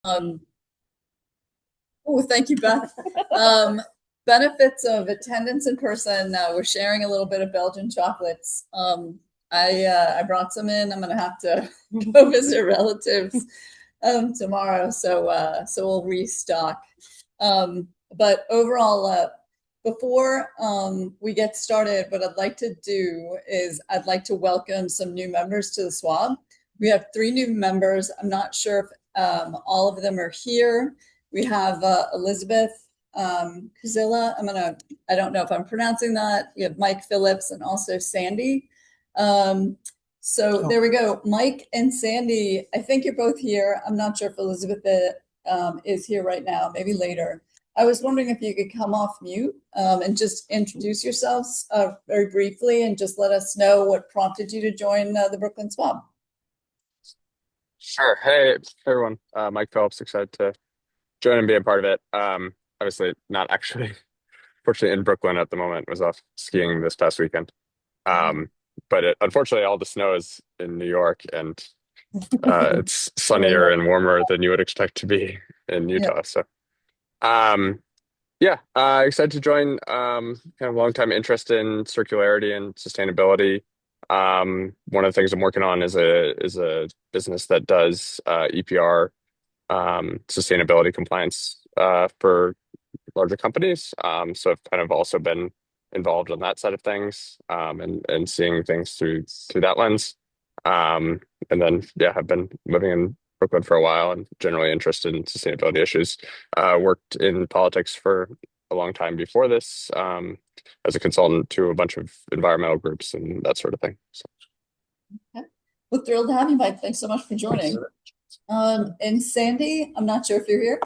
Um, oh, thank you, Beth. Um, Benefits of attendance in person. We're sharing a little bit of Belgian chocolates. I brought some in. I'm gonna have to go visit relatives tomorrow, so we'll restock. But overall, before we get started, what I'd like to do is I'd like to welcome some new members to the SWAB. We have 3 new members. I'm not sure if all of them are here. We have Elizabeth Kuzilla. I don't know if I'm pronouncing that. We have Mike Phillips and also Sandy. So there we go. Mike and Sandy, I think you're both here. I'm not sure if Elizabeth is here right now, maybe later. I was wondering if you could come off mute and just introduce yourselves very briefly and just let us know what prompted you to join the Brooklyn SWAB. Sure. Hey, everyone. Mike Phillips, excited to join and be a part of it. Obviously, not actually, fortunately, in Brooklyn at the moment. Was off skiing this past weekend. But unfortunately, all the snow is in New York, and it's sunnier and warmer than you would expect to be in Yeah. Utah. So, um, yeah, excited to join. Kind of long-time interest in circularity and sustainability. One of the things I'm working on is a business that does EPR sustainability compliance for larger companies. So I've kind of also been involved on that side of things and seeing things through that lens. Um, and then yeah, I've been living in Brooklyn for a while and generally interested in sustainability issues. Worked in politics for a long time before this as a consultant to a bunch of environmental groups and that sort of thing. So. Okay. Well, thrilled to have you, Mike. Thanks so much for joining. And Sandy, I'm not sure if you're here.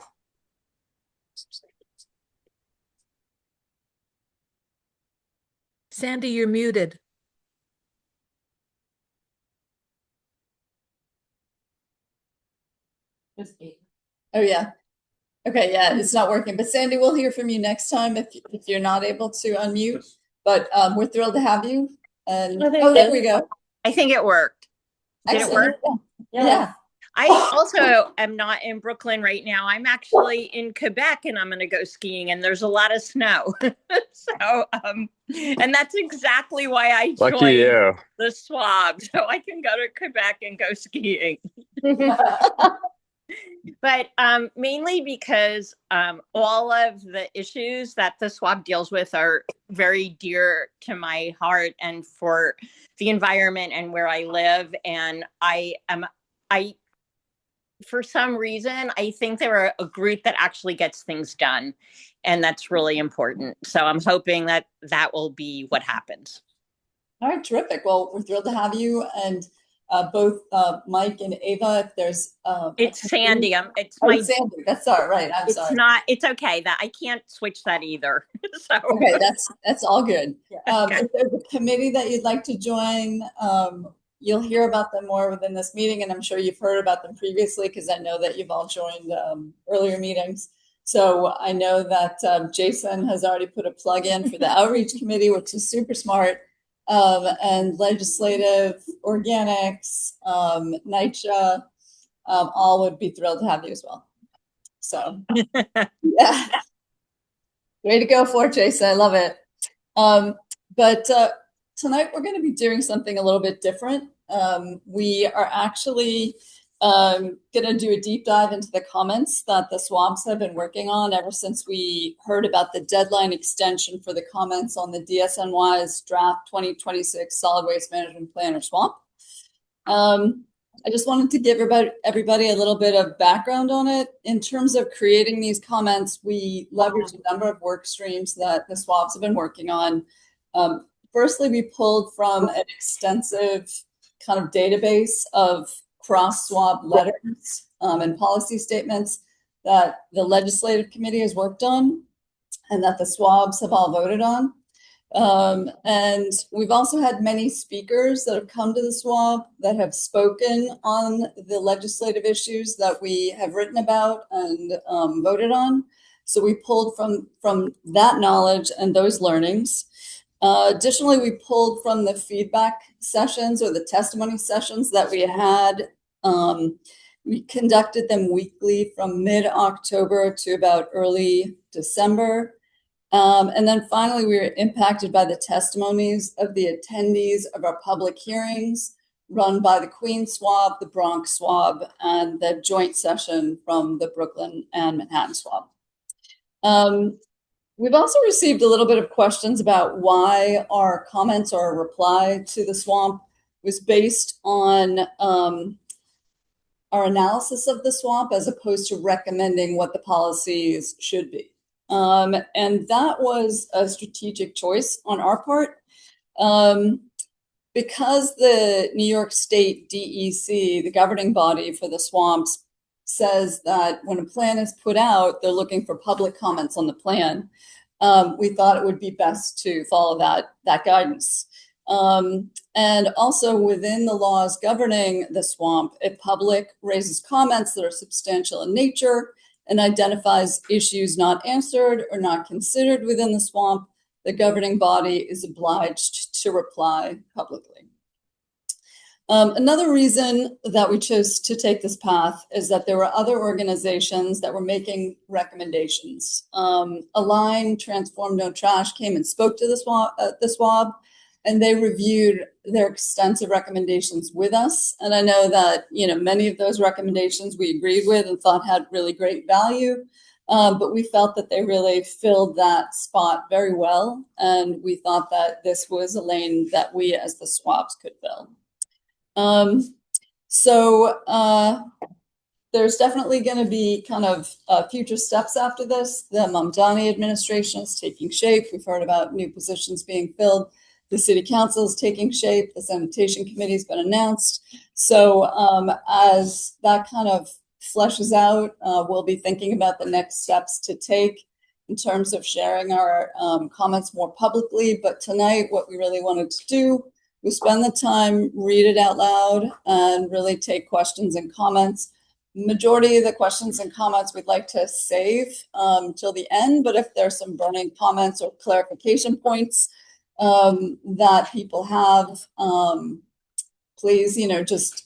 Sandy, you're muted. Oh, yeah. Okay, yeah, it's not working. But Sandy, we'll hear from you next time if you're not able to unmute. But we're thrilled to have you. And there we go. I think it worked. Did Excellent. it work? Yeah. I also am not in Brooklyn right now. I'm actually in Quebec and I'm going to go skiing and there's a lot of snow. So, and that's exactly why I Lucky joined you. the SWAB, so I can go to Quebec and go skiing. But mainly because all of the issues that the SWAB deals with are very dear to my heart and for the environment and where I live. And for some reason, I think they're a group that actually gets things done. And that's really important. So I'm hoping that will be what happens. All right, terrific. Well, we're thrilled to have you. And both Mike and Ava, if there's it's Sandy. It's Sandy. That's all right. Sorry. It's okay. That I can't switch that either. So okay, that's all good. Okay. If there's a committee that you'd like to join, you'll hear about them more within this meeting, and I'm sure you've heard about them previously because I know that you've all joined earlier meetings. So I know that Jason has already put a plug in for the outreach committee, which is super smart. And legislative, organics, NYCHA, all would be thrilled to have you as well. So, yeah, way to go for it, Jason. I love it. But tonight we're going to be doing something a little bit different. We are actually going to do a deep dive into the comments that the SWABs have been working on ever since we heard about the deadline extension for the comments on the DSNY's draft 2026 Solid Waste Management Plan or SWAMP. I just wanted to give everybody a little bit of background on it. In terms of creating these comments, we leveraged a number of work streams that the SWABs have been working on. Firstly, we pulled from an extensive kind of database of Cross-SWAB letters and policy statements that the legislative committee has worked on and that the SWABs have all voted on. And we've also had many speakers that have come to the SWAB that have spoken on the legislative issues that we have written about and voted on. So we pulled from that knowledge and those learnings. Additionally, we pulled from the feedback sessions or the testimony sessions that we had We conducted them weekly from mid-October to about early December. And then finally, we were impacted by the testimonies of the attendees of our public hearings run by the Queens SWAB, the Bronx SWAB, and the joint session from the Brooklyn and Manhattan SWAB. We've also received a little bit of questions about why our comments or our reply to the SWAMP was based on our analysis of the SWAMP as opposed to recommending what the policies should be. And that was a strategic choice on our part. Because the New York State DEC, the governing body for the SWAMPs, says that when a plan is put out, they're looking for public comments on the plan. We thought it would be best to follow that guidance. And also within the laws governing the SWAMP, if public raises comments that are substantial in nature and identifies issues not answered or not considered within the SWAMP, the governing body is obliged to reply publicly. Another reason that we chose to take this path is that there were other organizations that were making recommendations. Align, Transform, No Trash came and spoke to the SWAB, and they reviewed their extensive recommendations with us. And I know that, you know, many of those recommendations we agreed with and thought had really great value. But we felt that they really filled that spot very well. And we thought that this was a lane that we as the SWABs could fill. There's definitely going to be kind of future steps after this. The Mamdani administration is taking shape. We've heard about new positions being filled. The city council is taking shape. The sanitation committee has been announced. So as that kind of fleshes out, we'll be thinking about the next steps to take in terms of sharing our comments more publicly. But tonight, what we really wanted to do was spend the time, read it out loud, and really take questions and comments. Majority of the questions and comments we'd like to save till the end, but if there's some burning comments or clarification points that people have, please, just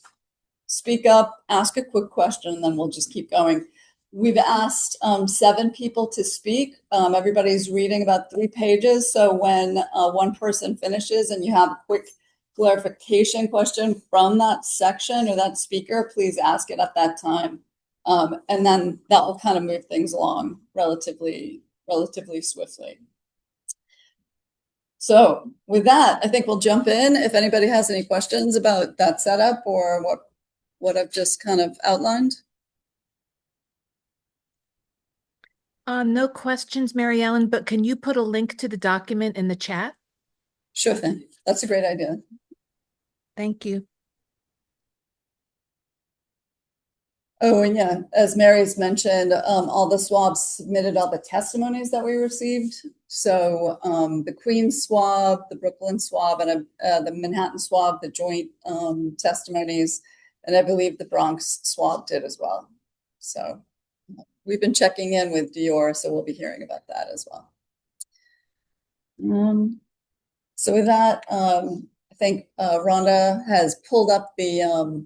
speak up, ask a quick question, and then we'll just keep going. We've asked 7 people to speak. Everybody's reading about 3 pages. So when one person finishes and you have a quick clarification question from that section or that speaker, please ask it at that time. And then that will kind of move things along relatively swiftly. So with that, I think we'll jump in. If anybody has any questions about that setup or what I've just kind of outlined. No questions, Mary Ellen, but can you put a link to the document in the chat? Sure thing. That's a great idea. Thank you. Oh, and yeah, as Mary's mentioned, all the SWABs submitted all the testimonies that we received. So the Queens SWAB, the Brooklyn SWAB, and the Manhattan SWAB, the joint testimonies, and I believe the Bronx SWAB did as well. So we've been checking in with Dior, so we'll be hearing about that as well. So with that, I think Rhonda has pulled up the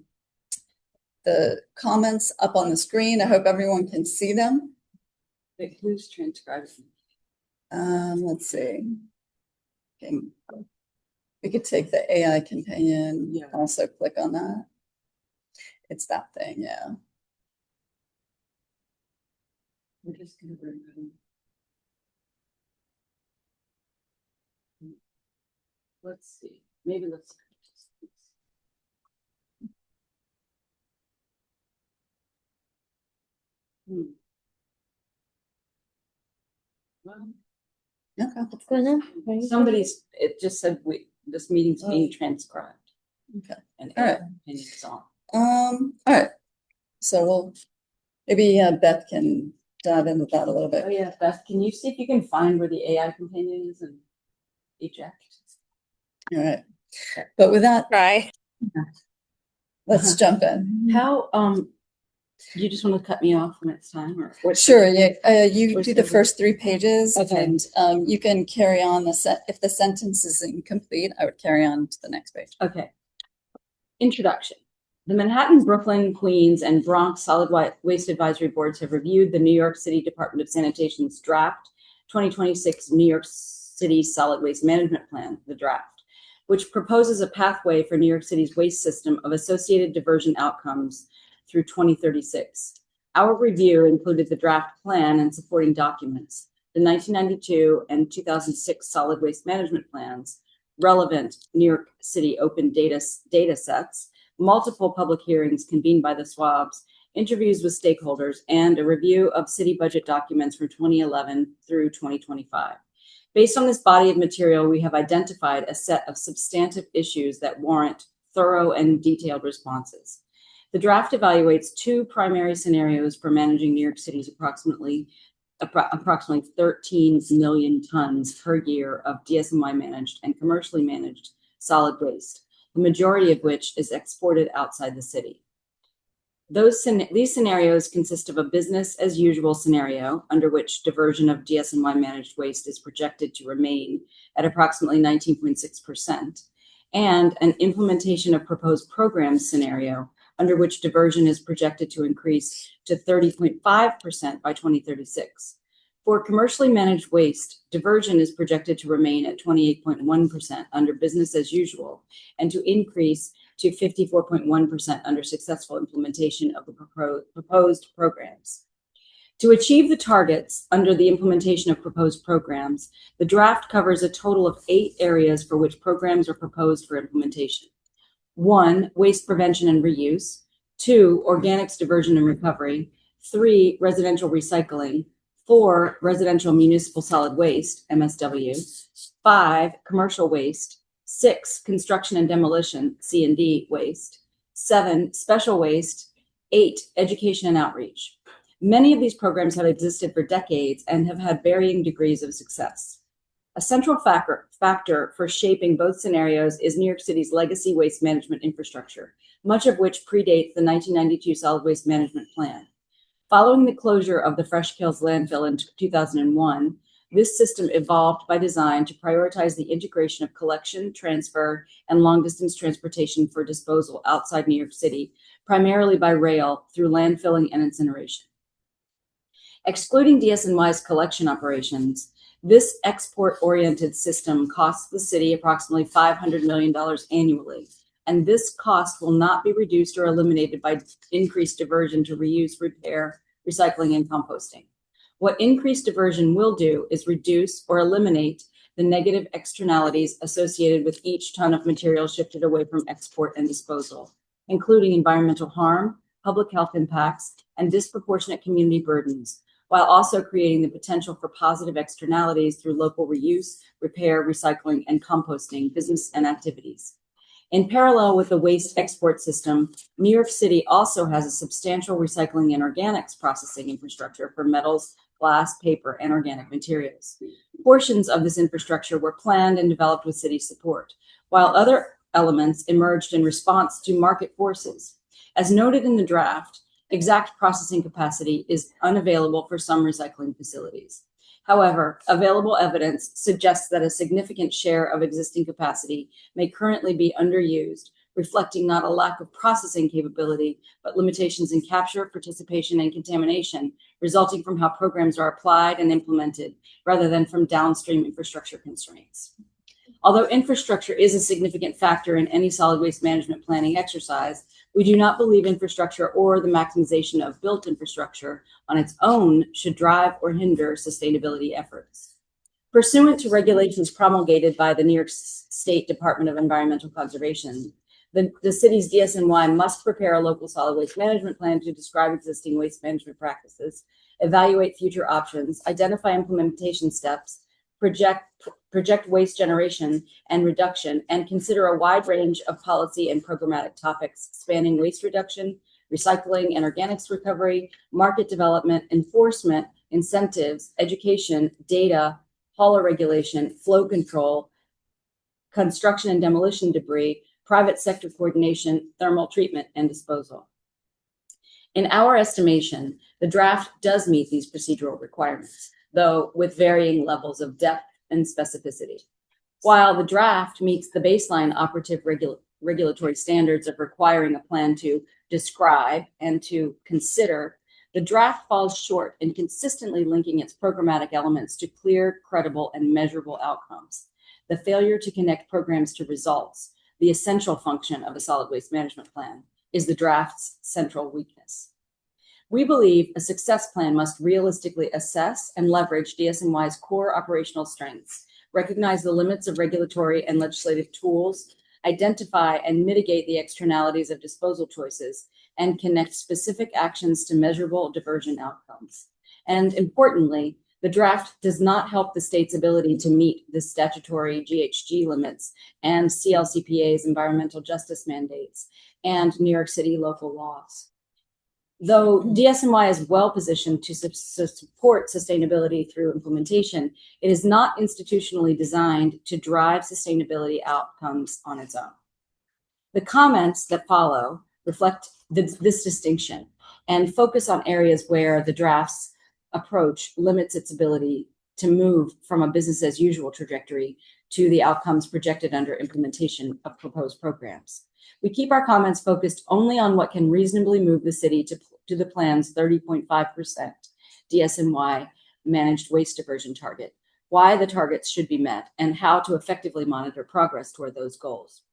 comments up on the screen. I hope everyone can see them. Wait, who's transcribing? Let's see. Okay. We could take the AI companion. Yeah. Also click on that. It's that thing, yeah. We're just gonna bring that in. Let's see. Maybe let's. Well, Okay. What's going on? it just said this meeting's being transcribed. Okay. And All right. it's on. All right. So we'll maybe Beth can dive into that a little bit. Oh yeah, Beth, can you see if you can find where the AI companion is and eject? All right. But with that, Right. let's jump in. How you just want to cut me off when it's time, or what? Sure. Yeah. You Where's do the the- first 3 pages, Okay. and you can carry on if the sentence is incomplete, I would carry on to the next page. Okay. Introduction. The Manhattan, Brooklyn, Queens, and Bronx Solid Waste Advisory Boards have reviewed the New York City Department of Sanitation's draft 2026 New York City Solid Waste Management Plan, the draft, which proposes a pathway for New York City's waste system of associated diversion outcomes through 2036. Our review included the draft plan and supporting documents, the 1992 and 2006 solid waste management plans, relevant New York City open data sets, multiple public hearings convened by the SWABs, interviews with stakeholders, and a review of city budget documents from 2011 through 2025. Based on this body of material, we have identified a set of substantive issues that warrant thorough and detailed responses. The draft evaluates two primary scenarios for managing New York City's approximately 13 million tons per year of DSNY managed and commercially managed solid waste, the majority of which is exported outside the city. These scenarios consist of a business as usual scenario under which diversion of DSNY managed waste is projected to remain at approximately 19.6%, and an implementation of proposed programs scenario under which diversion is projected to increase to 30.5% by 2036. For commercially managed waste, diversion is projected to remain at 28.1% under business as usual and to increase to 54.1% under successful implementation of the proposed programs. To achieve the targets under the implementation of proposed programs, the draft covers a total of 8 areas for which programs are proposed for implementation. 1, waste prevention and reuse. 2, organics diversion and recovery. 3, residential recycling. 4, residential municipal solid waste, MSW. 5, commercial waste. 6, construction and demolition, C&D waste. 7, special waste. 8, education and outreach. Many of these programs have existed for decades and have had varying degrees of success. A central factor for shaping both scenarios is New York City's legacy waste management infrastructure, much of which predates the 1992 Solid Waste Management Plan. Following the closure of the Fresh Kills landfill in 2001, this system evolved by design to prioritize the integration of collection, transfer, and long-distance transportation for disposal outside New York City, primarily by rail through landfilling and incineration. Excluding DSNY's collection operations, this export-oriented system costs the city approximately $500 million annually, and this cost will not be reduced or eliminated by increased diversion to reuse, repair, recycling, and composting. What increased diversion will do is reduce or eliminate the negative externalities associated with each ton of material shifted away from export and disposal, including environmental harm, public health impacts, and disproportionate community burdens, while also creating the potential for positive externalities through local reuse, repair, recycling, and composting business and activities. In parallel with the waste export system, New York City also has a substantial recycling and organics processing infrastructure for metals, glass, paper, and organic materials. Portions of this infrastructure were planned and developed with city support, while other elements emerged in response to market forces. As noted in the draft, exact processing capacity is unavailable for some recycling facilities. However, available evidence suggests that a significant share of existing capacity may currently be underused, reflecting not a lack of processing capability, but limitations in capture, participation, and contamination resulting from how programs are applied and implemented, rather than from downstream infrastructure constraints. Although infrastructure is a significant factor in any solid waste management planning exercise, we do not believe infrastructure or the maximization of built infrastructure on its own should drive or hinder sustainability efforts. Pursuant to regulations promulgated by the New York State Department of Environmental Conservation, the city's DSNY must prepare a local solid waste management plan to describe existing waste management practices, evaluate future options, identify implementation steps, project waste generation and reduction, and consider a wide range of policy and programmatic topics spanning waste reduction, recycling and organics recovery, market development, enforcement, incentives, education, data, hauler regulation, flow control, construction and demolition debris, private sector coordination, thermal treatment, and disposal. In our estimation, the draft does meet these procedural requirements, though with varying levels of depth and specificity. While the draft meets the baseline operative regulatory standards of requiring a plan to describe and to consider, the draft falls short in consistently linking its programmatic elements to clear, credible, and measurable outcomes. The failure to connect programs to results, the essential function of a solid waste management plan, is the draft's central weakness. We believe a success plan must realistically assess and leverage DSNY's core operational strengths, recognize the limits of regulatory and legislative tools, identify and mitigate the externalities of disposal choices, and connect specific actions to measurable diversion outcomes. And importantly, the draft does not help the state's ability to meet the statutory GHG limits and CLCPA's environmental justice mandates and New York City local laws. Though DSNY is well positioned to support sustainability through implementation, it is not institutionally designed to drive sustainability outcomes on its own. The comments that follow reflect this distinction and focus on areas where the draft's approach limits its ability to move from a business as usual trajectory to the outcomes projected under implementation of proposed programs. We keep our comments focused only on what can reasonably move the city to the plan's 30.5% DSNY managed waste diversion target, why the targets should be met, and how to effectively monitor progress toward those goals.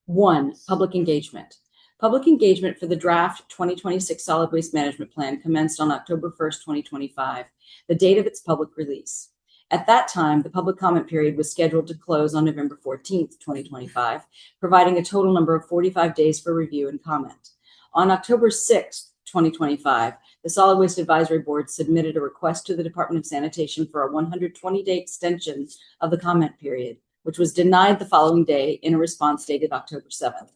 1, public engagement. Public engagement for the draft 2026 Solid Waste Management Plan commenced on October 1st, 2025, the date of its public release. At that time, the public comment period was scheduled to close on November 14th, 2025, providing a total number of 45 days for review and comment. On October 6th, 2025, the Solid Waste Advisory Board submitted a request to the Department of Sanitation for a 120-day extension of the comment period, which was denied the following day in a response dated October 7th.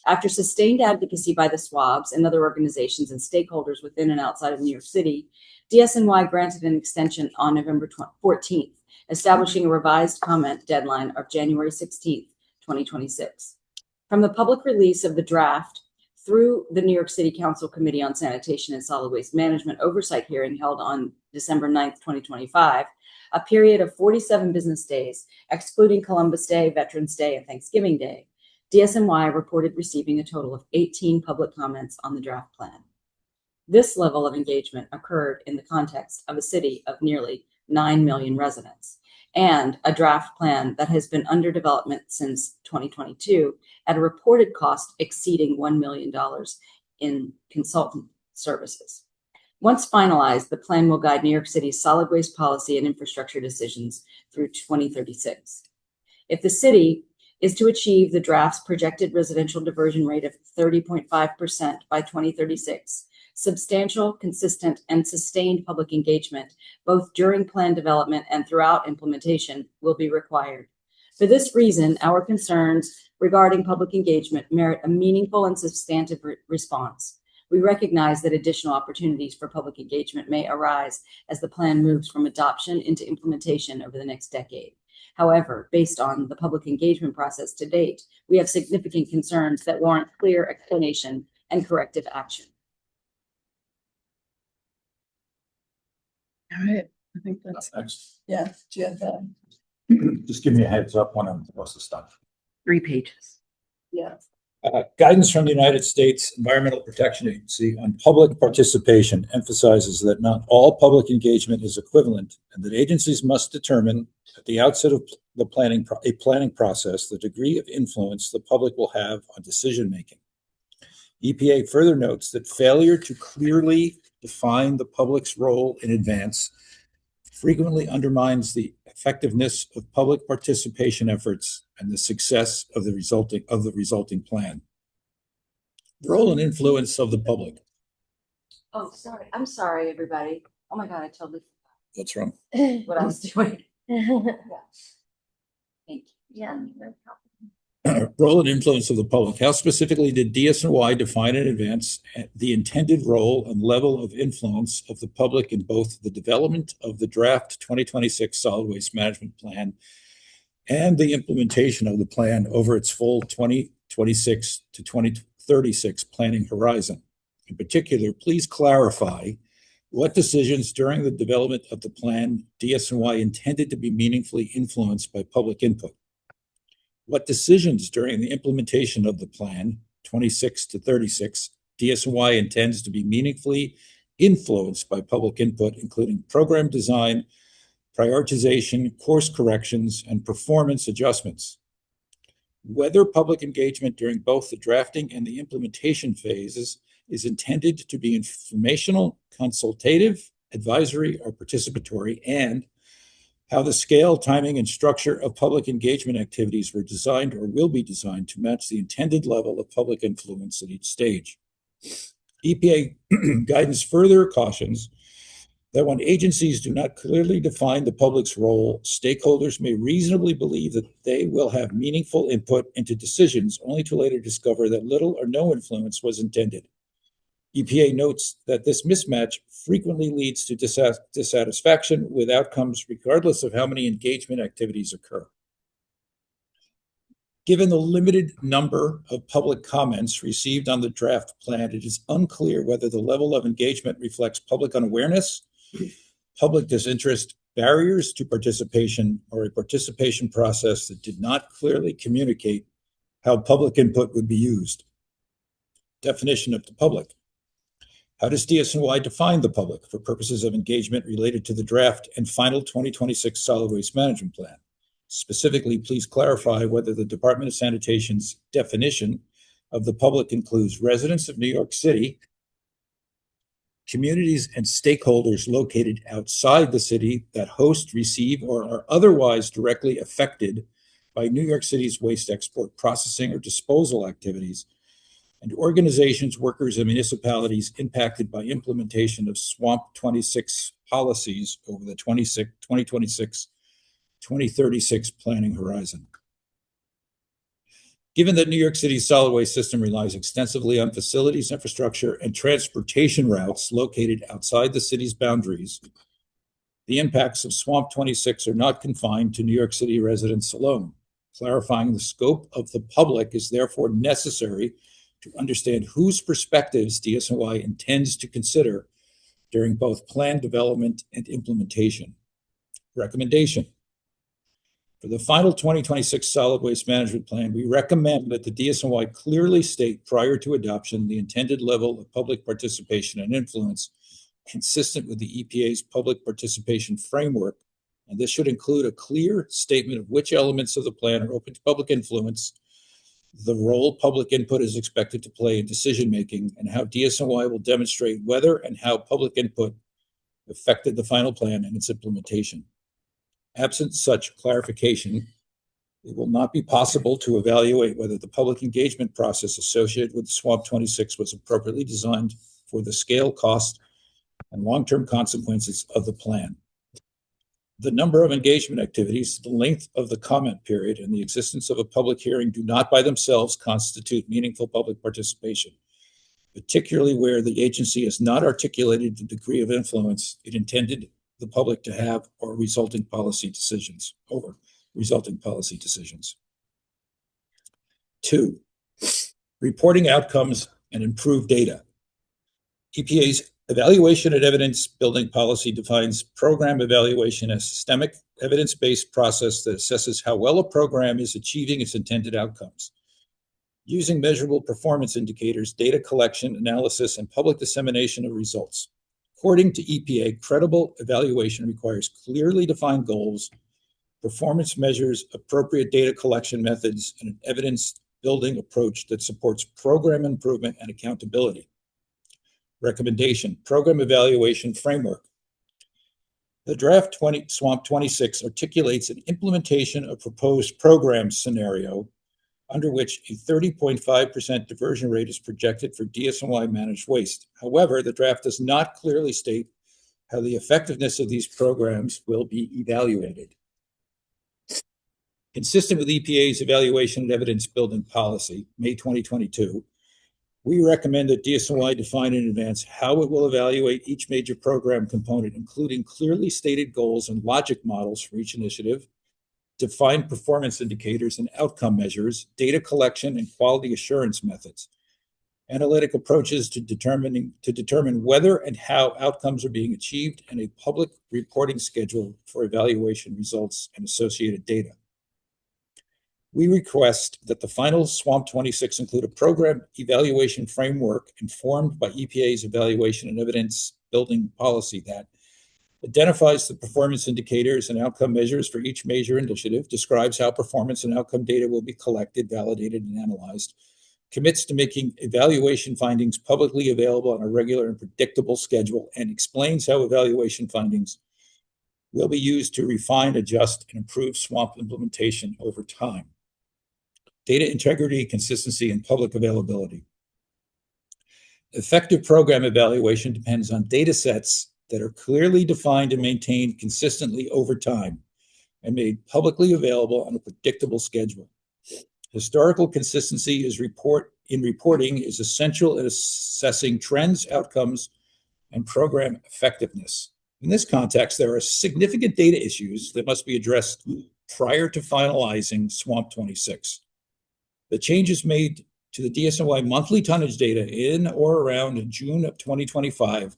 After sustained advocacy by the SWABs and other organizations and stakeholders within and outside of New York City, DSNY granted an extension on November 14th, establishing a revised comment deadline of January 16th, 2026. From the public release of the draft through the New York City Council Committee on Sanitation and Solid Waste Management oversight hearing held on December 9th, 2025, a period of 47 business days, excluding Columbus Day, Veterans Day, and Thanksgiving Day, DSNY reported receiving a total of 18 public comments on the draft plan. This level of engagement occurred in the context of a city of nearly 9 million residents and a draft plan that has been under development since 2022 at a reported cost exceeding $1 million in consultant services. Once finalized, the plan will guide New York City's solid waste policy and infrastructure decisions through 2036. If the city is to achieve the draft's projected residential diversion rate of 30.5% by 2036, substantial, consistent, and sustained public engagement, both during plan development and throughout implementation, will be required. For this reason, our concerns regarding public engagement merit a meaningful and substantive response. We recognize that additional opportunities for public engagement may arise as the plan moves from adoption into implementation over the next decade. However, based on the public engagement process to date, we have significant concerns that warrant clear explanation and corrective action. All right, I think that's, Next. yeah, do you have that? Just give me a heads up when I'm supposed to stop. 3 pages. Yeah. Guidance from the United States Environmental Protection Agency on public participation emphasizes that not all public engagement is equivalent and that agencies must determine at the outset of the planning process the degree of influence the public will have on decision making. EPA further notes that failure to clearly define the public's role in advance frequently undermines the effectiveness of public participation efforts and the success of the resulting plan. The role and influence of the public. Oh, sorry. I'm sorry, everybody. Oh my God, I totally What's wrong? forgot what I was doing. Thank you. Yeah. Role and influence of the public. How specifically did DSNY define in advance the intended role and level of influence of the public in both the development of the draft 2026 Solid Waste Management Plan and the implementation of the plan over its full 2026 to 2036 planning horizon? In particular, please clarify what decisions during the development of the plan DSNY intended to be meaningfully influenced by public input. What decisions during the implementation of the plan 26 to 36 DSNY intends to be meaningfully influenced by public input, including program design, prioritization, course corrections, and performance adjustments. Whether public engagement during both the drafting and the implementation phases is intended to be informational, consultative, advisory, or participatory, and how the scale, timing, and structure of public engagement activities were designed or will be designed to match the intended level of public influence at each stage. EPA guidance further cautions that when agencies do not clearly define the public's role, stakeholders may reasonably believe that they will have meaningful input into decisions, only to later discover that little or no influence was intended. EPA notes that this mismatch frequently leads to dissatisfaction with outcomes regardless of how many engagement activities occur. Given the limited number of public comments received on the draft plan, it is unclear whether the level of engagement reflects public unawareness, public disinterest, barriers to participation, or a participation process that did not clearly communicate how public input would be used. Definition of the public. How does DSNY define the public for purposes of engagement related to the draft and final 2026 Solid Waste Management Plan? Specifically, please clarify whether the Department of Sanitation's definition of the public includes residents of New York City, communities and stakeholders located outside the city that host, receive, or are otherwise directly affected by New York City's waste export, processing, or disposal activities, and organizations, workers, and municipalities impacted by implementation of SWMP 26 policies over the 2026-2036 planning horizon. Given that New York City's solid waste system relies extensively on facilities, infrastructure, and transportation routes located outside the city's boundaries, the impacts of SWMP 26 are not confined to New York City residents alone. Clarifying the scope of the public is therefore necessary to understand whose perspectives DSNY intends to consider during both plan development and implementation. Recommendation. For the final 2026 Solid Waste Management Plan, we recommend that the DSNY clearly state prior to adoption the intended level of public participation and influence consistent with the EPA's public participation framework, and this should include a clear statement of which elements of the plan are open to public influence, the role public input is expected to play in decision-making, and how DSNY will demonstrate whether and how public input affected the final plan and its implementation. Absent such clarification, it will not be possible to evaluate whether the public engagement process associated with SWMP 26 was appropriately designed for the scale, cost, and long-term consequences of the plan. The number of engagement activities, the length of the comment period, and the existence of a public hearing do not by themselves constitute meaningful public participation, particularly where the agency has not articulated the degree of influence it intended the public to have over resulting policy decisions. 2, reporting outcomes and improved data. EPA's evaluation and evidence building policy defines program evaluation as a systemic, evidence-based process that assesses how well a program is achieving its intended outcomes. Using measurable performance indicators, data collection, analysis, and public dissemination of results. According to EPA, credible evaluation requires clearly defined goals, performance measures, appropriate data collection methods, and an evidence-building approach that supports program improvement and accountability. Recommendation, program evaluation framework. The draft SWMP 26 articulates an implementation of proposed program scenario under which a 30.5% diversion rate is projected for DSNY managed waste. However, the draft does not clearly state how the effectiveness of these programs will be evaluated. Consistent with EPA's evaluation and evidence building policy, May 2022, we recommend that DSNY define in advance how it will evaluate each major program component, including clearly stated goals and logic models for each initiative, define performance indicators and outcome measures, data collection and quality assurance methods, analytic approaches to determine whether and how outcomes are being achieved, and a public reporting schedule for evaluation results and associated data. We request that the final SWMP 26 include a program evaluation framework informed by EPA's evaluation and evidence building policy that identifies the performance indicators and outcome measures for each major initiative, describes how performance and outcome data will be collected, validated, and analyzed, commits to making evaluation findings publicly available on a regular and predictable schedule, and explains how evaluation findings will be used to refine, adjust, and improve SWMP implementation over time. Data integrity, consistency, and public availability. Effective program evaluation depends on data sets that are clearly defined and maintained consistently over time and made publicly available on a predictable schedule. Historical consistency in reporting is essential in assessing trends, outcomes, and program effectiveness. In this context, there are significant data issues that must be addressed prior to finalizing SWMP 26. The changes made to the DSNY monthly tonnage data in or around June of 2025,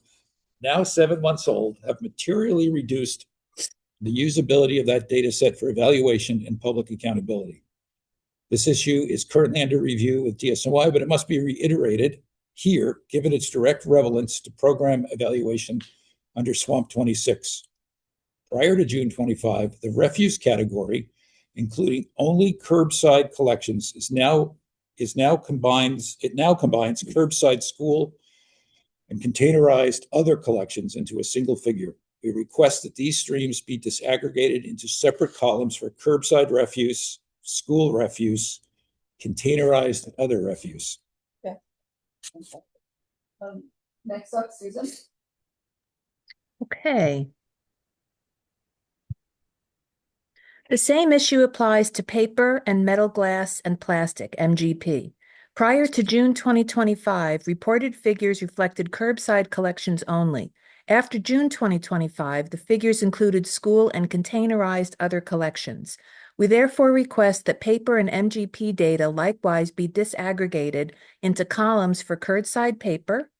now 7 months old, have materially reduced the usability of that data set for evaluation and public accountability. This issue is currently under review with DSNY, but it must be reiterated here, given its direct relevance to program evaluation under SWMP 26. Prior to June 25, the refuse category, including only curbside collections, now combines curbside school and containerized other collections into a single figure. We request that these streams be disaggregated into separate columns for curbside refuse, school refuse, containerized, and other refuse. Okay. Next up, Susan. Okay. The same issue applies to paper and metal, glass, and plastic, MGP. Prior to June 2025, reported figures reflected curbside collections only. After June 2025, the figures included school and containerized other collections. We therefore request that paper and MGP data likewise be disaggregated into columns for curbside paper,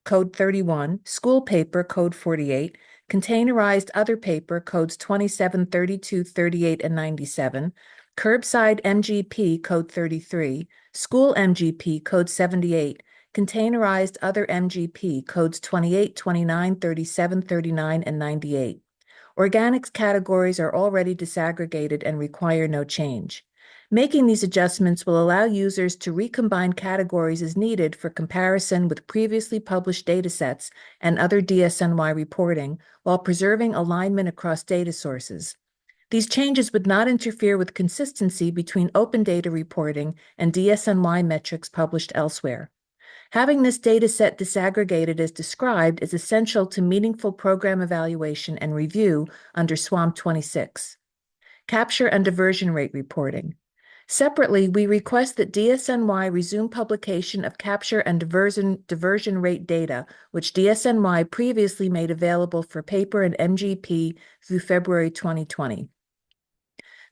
code 31, school paper, code 48, containerized other paper, codes 27, 32, 38, and 97, curbside MGP, code 33, school MGP, code 78, containerized other MGP, codes 28, 29, 37, 39, and 98. Organics categories are already disaggregated and require no change. Making these adjustments will allow users to recombine categories as needed for comparison with previously published datasets and other DSNY reporting, while preserving alignment across data sources. These changes would not interfere with consistency between open data reporting and DSNY metrics published elsewhere. Having this dataset disaggregated as described is essential to meaningful program evaluation and review under SWMP 26. Capture and diversion rate reporting. Separately, we request that DSNY resume publication of capture and diversion rate data, which DSNY previously made available for paper and MGP through February 2020.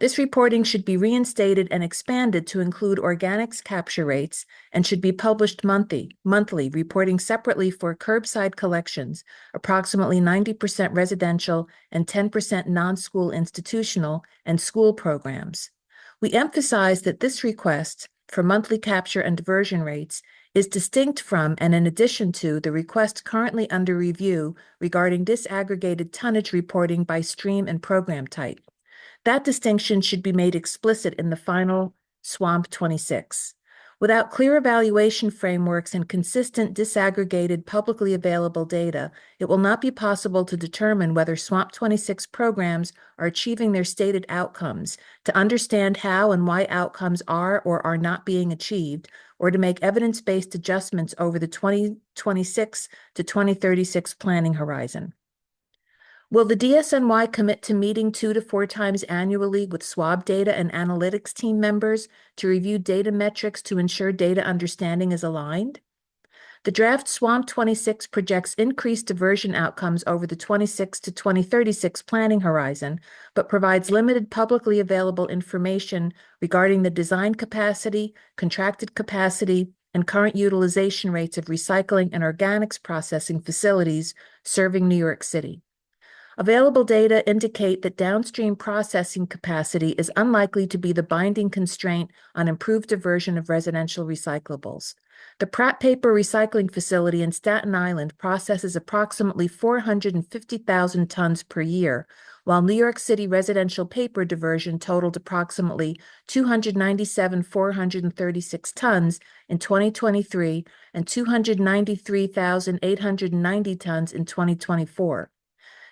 This reporting should be reinstated and expanded to include organics capture rates and should be published monthly, reporting separately for curbside collections, approximately 90% residential and 10% non-school institutional and school programs. We emphasize that this request for monthly capture and diversion rates is distinct from and in addition to the request currently under review regarding disaggregated tonnage reporting by stream and program type. That distinction should be made explicit in the final SWMP 26. Without clear evaluation frameworks and consistent disaggregated publicly available data, it will not be possible to determine whether SWMP 26 programs are achieving their stated outcomes, to understand how and why outcomes are or are not being achieved, or to make evidence-based adjustments over the 2026 to 2036 planning horizon. Will the DSNY commit to meeting 2 to 4 times annually with SWAB data and analytics team members to review data metrics to ensure data understanding is aligned? The draft SWMP 26 projects increased diversion outcomes over the 26 to 2036 planning horizon, but provides limited publicly available information regarding the design capacity, contracted capacity, and current utilization rates of recycling and organics processing facilities serving New York City. Available data indicate that downstream processing capacity is unlikely to be the binding constraint on improved diversion of residential recyclables. The Pratt Paper Recycling Facility in Staten Island processes approximately 450,000 tons per year, while New York City residential paper diversion totaled approximately 297,436 tons in 2023 and 293,890 tons in 2024.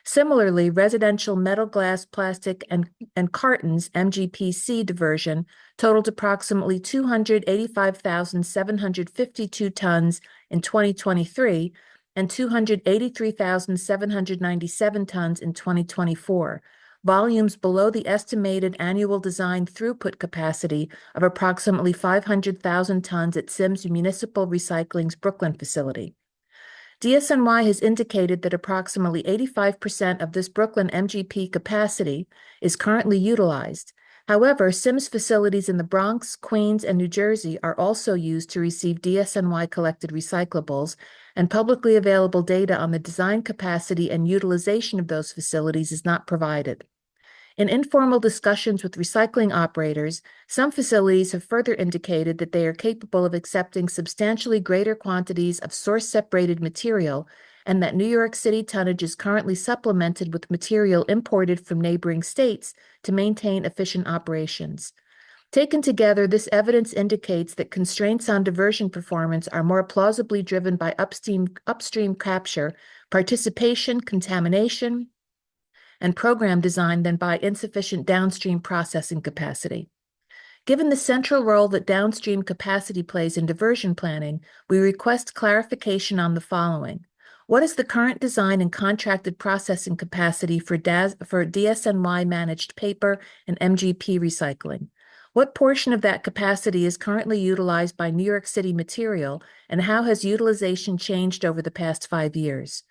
Similarly, residential metal, glass, plastic, and cartons MGPC diversion totaled approximately 285,752 tons in 2023 and 283,797 tons in 2024, volumes below the estimated annual design throughput capacity of approximately 500,000 tons at Sims Municipal Recycling's Brooklyn facility. DSNY has indicated that approximately 85% of this Brooklyn MGP capacity is currently utilized. However, Sims facilities in the Bronx, Queens, and New Jersey are also used to receive DSNY collected recyclables, and publicly available data on the design capacity and utilization of those facilities is not provided. In informal discussions with recycling operators, some facilities have further indicated that they are capable of accepting substantially greater quantities of source-separated material, and that New York City tonnage is currently supplemented with material imported from neighboring states to maintain efficient operations. Taken together, this evidence indicates that constraints on diversion performance are more plausibly driven by upstream capture, participation, contamination, and program design than by insufficient downstream processing capacity. Given the central role that downstream capacity plays in diversion planning, we request clarification on the following. What is the current design and contracted processing capacity for DSNY managed paper and MGP recycling? What portion of that capacity is currently utilized by New York City material, and how has utilization changed over the past 5 years?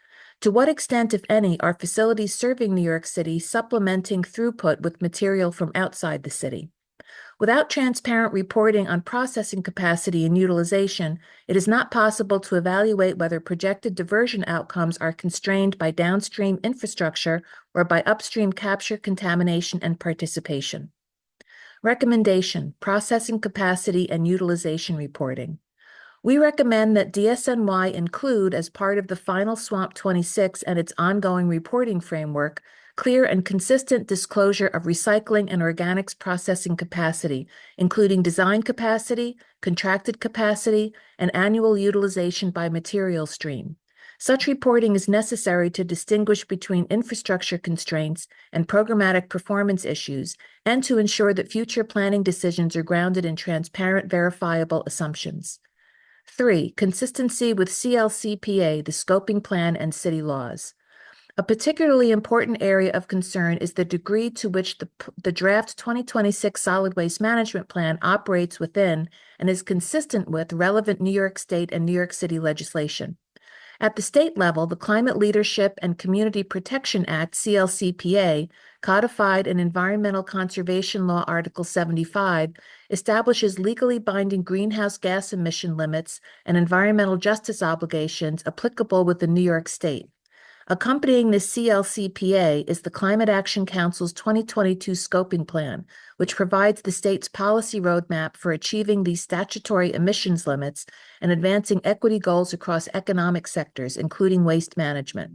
To what extent, if any, are facilities serving New York City supplementing throughput with material from outside the city? Without transparent reporting on processing capacity and utilization, it is not possible to evaluate whether projected diversion outcomes are constrained by downstream infrastructure or by upstream capture, contamination, and participation. Recommendation: processing capacity and utilization reporting. We recommend that DSNY include, as part of the final SWMP 26 and its ongoing reporting framework, clear and consistent disclosure of recycling and organics processing capacity, including design capacity, contracted capacity, and annual utilization by material stream. Such reporting is necessary to distinguish between infrastructure constraints and programmatic performance issues, and to ensure that future planning decisions are grounded in transparent, verifiable assumptions. 3. Consistency with CLCPA, the scoping plan, and city laws. A particularly important area of concern is the degree to which the draft 2026 Solid Waste Management Plan operates within and is consistent with relevant New York State and New York City legislation. At the state level, the Climate Leadership and Community Protection Act, CLCPA, codified in Environmental Conservation Law Article 75, establishes legally binding greenhouse gas emission limits and environmental justice obligations applicable within New York State. Accompanying this CLCPA is the Climate Action Council's 2022 Scoping Plan, which provides the state's policy roadmap for achieving these statutory emissions limits and advancing equity goals across economic sectors, including waste management.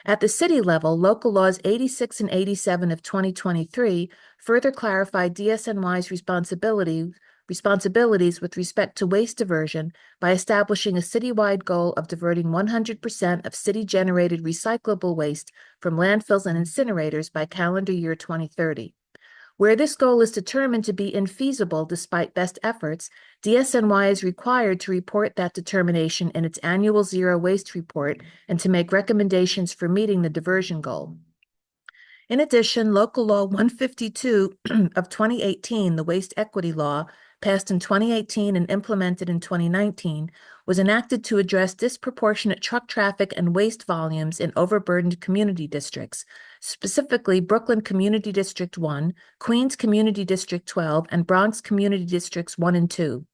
At the city level, Local Laws 86 and 87 of 2023 further clarified DSNY's responsibilities with respect to waste diversion by establishing a citywide goal of diverting 100% of city-generated recyclable waste from landfills and incinerators by calendar year 2030. Where this goal is determined to be infeasible despite best efforts, DSNY is required to report that determination in its annual Zero Waste Report and to make recommendations for meeting the diversion goal. In addition, Local Law 152 of 2018, the Waste Equity Law, passed in 2018 and implemented in 2019, was enacted to address disproportionate truck traffic and waste volumes in overburdened community districts, specifically Brooklyn Community District 1, Queens Community District 12, and Bronx Community Districts 1 and 2.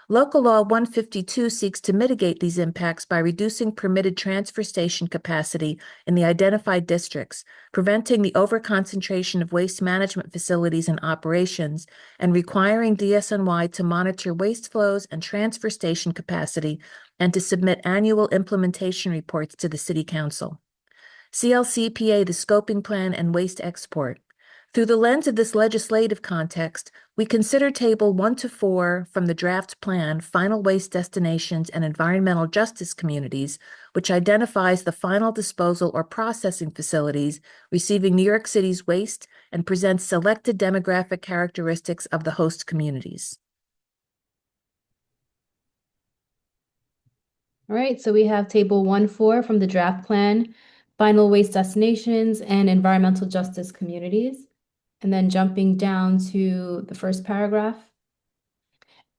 Local Law 152 seeks to mitigate these impacts by reducing permitted transfer station capacity in the identified districts, preventing the overconcentration of waste management facilities and operations, and requiring DSNY to monitor waste flows and transfer station capacity and to submit annual implementation reports to the City Council. CLCPA, the Scoping Plan, and Waste Export. Through the lens of this legislative context, we consider Table 1 to 4 from the draft plan, Final Waste Destinations and Environmental Justice Communities, which identifies the final disposal or processing facilities receiving New York City's waste and presents selected demographic characteristics of the host communities. All right, so we have Table 1-4 from the draft plan, Final Waste Destinations and Environmental Justice Communities. And then jumping down to the first paragraph.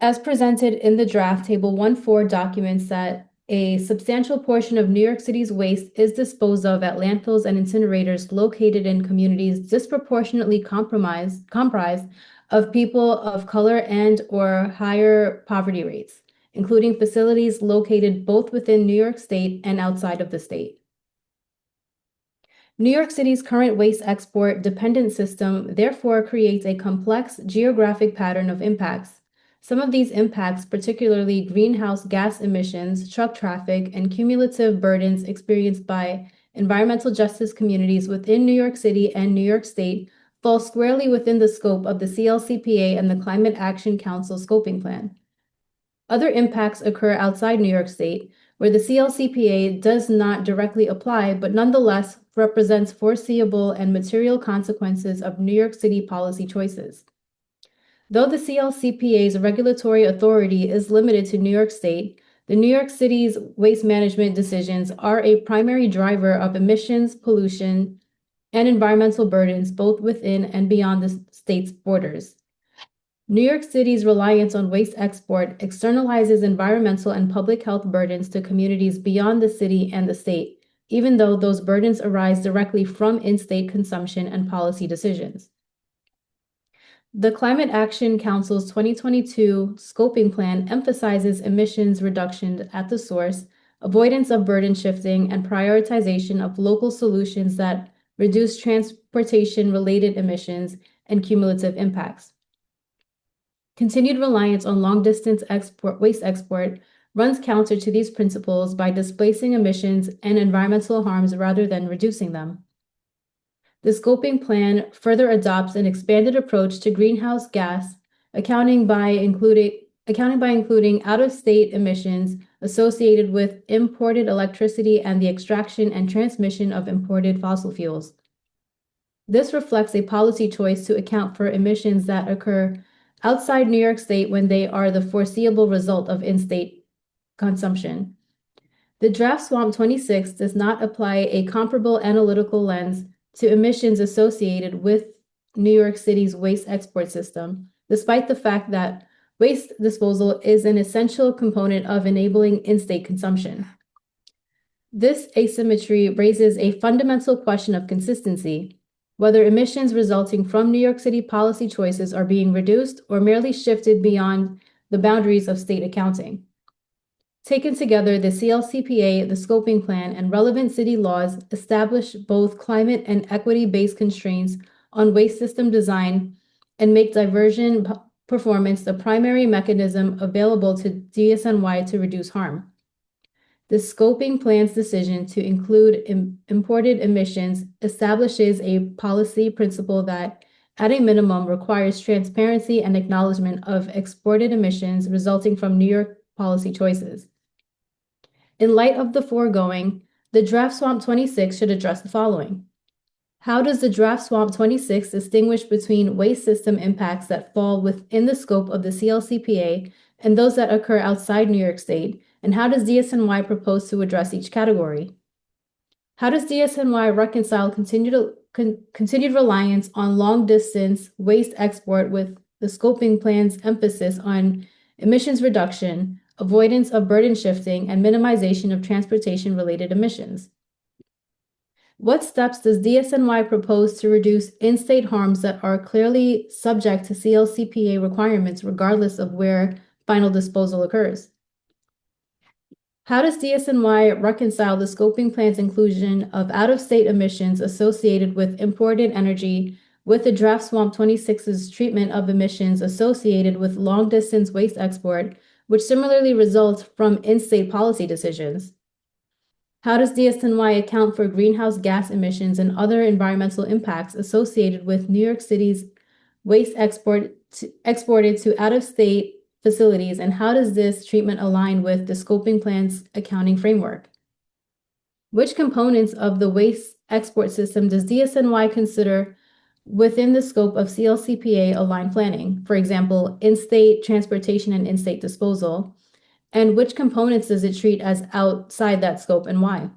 As presented in the draft, Table 1-4 documents that a substantial portion of New York City's waste is disposed of at landfills and incinerators located in communities disproportionately comprised of people of color and or higher poverty rates, including facilities located both within New York State and outside of the state. New York City's current waste export dependent system therefore creates a complex geographic pattern of impacts. Some of these impacts, particularly greenhouse gas emissions, truck traffic, and cumulative burdens experienced by environmental justice communities within New York City and New York State, fall squarely within the scope of the CLCPA and the Climate Action Council Scoping Plan. Other impacts occur outside New York State, where the CLCPA does not directly apply, but nonetheless represents foreseeable and material consequences of New York City policy choices. Though the CLCPA's regulatory authority is limited to New York State, the New York City's waste management decisions are a primary driver of emissions, pollution, and environmental burdens both within and beyond the state's borders. New York City's reliance on waste export externalizes environmental and public health burdens to communities beyond the city and the state, even though those burdens arise directly from in-state consumption and policy decisions. The Climate Action Council's 2022 Scoping Plan emphasizes emissions reduction at the source, avoidance of burden shifting, and prioritization of local solutions that reduce transportation-related emissions and cumulative impacts. Continued reliance on long-distance waste export runs counter to these principles by displacing emissions and environmental harms rather than reducing them. The Scoping Plan further adopts an expanded approach to greenhouse gas, accounting by including out-of-state emissions associated with imported electricity and the extraction and transmission of imported fossil fuels. This reflects a policy choice to account for emissions that occur outside New York State when they are the foreseeable result of in-state consumption. The draft SWMP 26 does not apply a comparable analytical lens to emissions associated with New York City's waste export system, despite the fact that waste disposal is an essential component of enabling in-state consumption. This asymmetry raises a fundamental question of consistency, whether emissions resulting from New York City policy choices are being reduced or merely shifted beyond the boundaries of state accounting. Taken together, the CLCPA, the Scoping Plan, and relevant city laws establish both climate and equity-based constraints on waste system design and make diversion performance the primary mechanism available to DSNY to reduce harm. The Scoping Plan's decision to include imported emissions establishes a policy principle that, at a minimum, requires transparency and acknowledgement of exported emissions resulting from New York policy choices. In light of the foregoing, the draft SWMP 26 should address the following. How does the draft SWMP 26 distinguish between waste system impacts that fall within the scope of the CLCPA and those that occur outside New York State? And how does DSNY propose to address each category? How does DSNY reconcile continued reliance on long-distance waste export with the Scoping Plan's emphasis on emissions reduction, avoidance of burden shifting, and minimization of transportation-related emissions? What steps does DSNY propose to reduce in-state harms that are clearly subject to CLCPA requirements regardless of where final disposal occurs. How does DSNY reconcile the scoping plan's inclusion of out-of-state emissions associated with imported energy with the draft SWMP 26's treatment of emissions associated with long-distance waste export, which similarly results from in-state policy decisions? How does DSNY account for greenhouse gas emissions and other environmental impacts associated with New York City's waste exported to out-of-state facilities, and how does this treatment align with the scoping plan's accounting framework? Which components of the waste export system does DSNY consider within the scope of CLCPA aligned planning? For example, in-state transportation and in-state disposal. And which components does it treat as outside that scope, and why?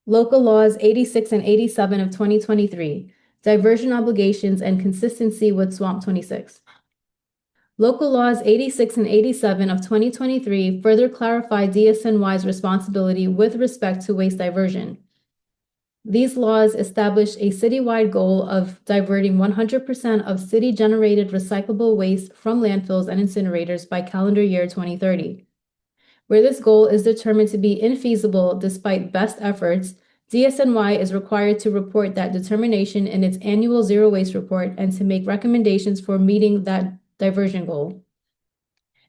Local Laws 86 and 87 of 2023, diversion obligations and consistency with SWMP 26. Local Laws 86 and 87 of 2023 further clarify DSNY's responsibility with respect to waste diversion. These laws establish a citywide goal of diverting 100% of city-generated recyclable waste from landfills and incinerators by calendar year 2030. Where this goal is determined to be infeasible despite best efforts, DSNY is required to report that determination in its annual zero waste report and to make recommendations for meeting that diversion goal.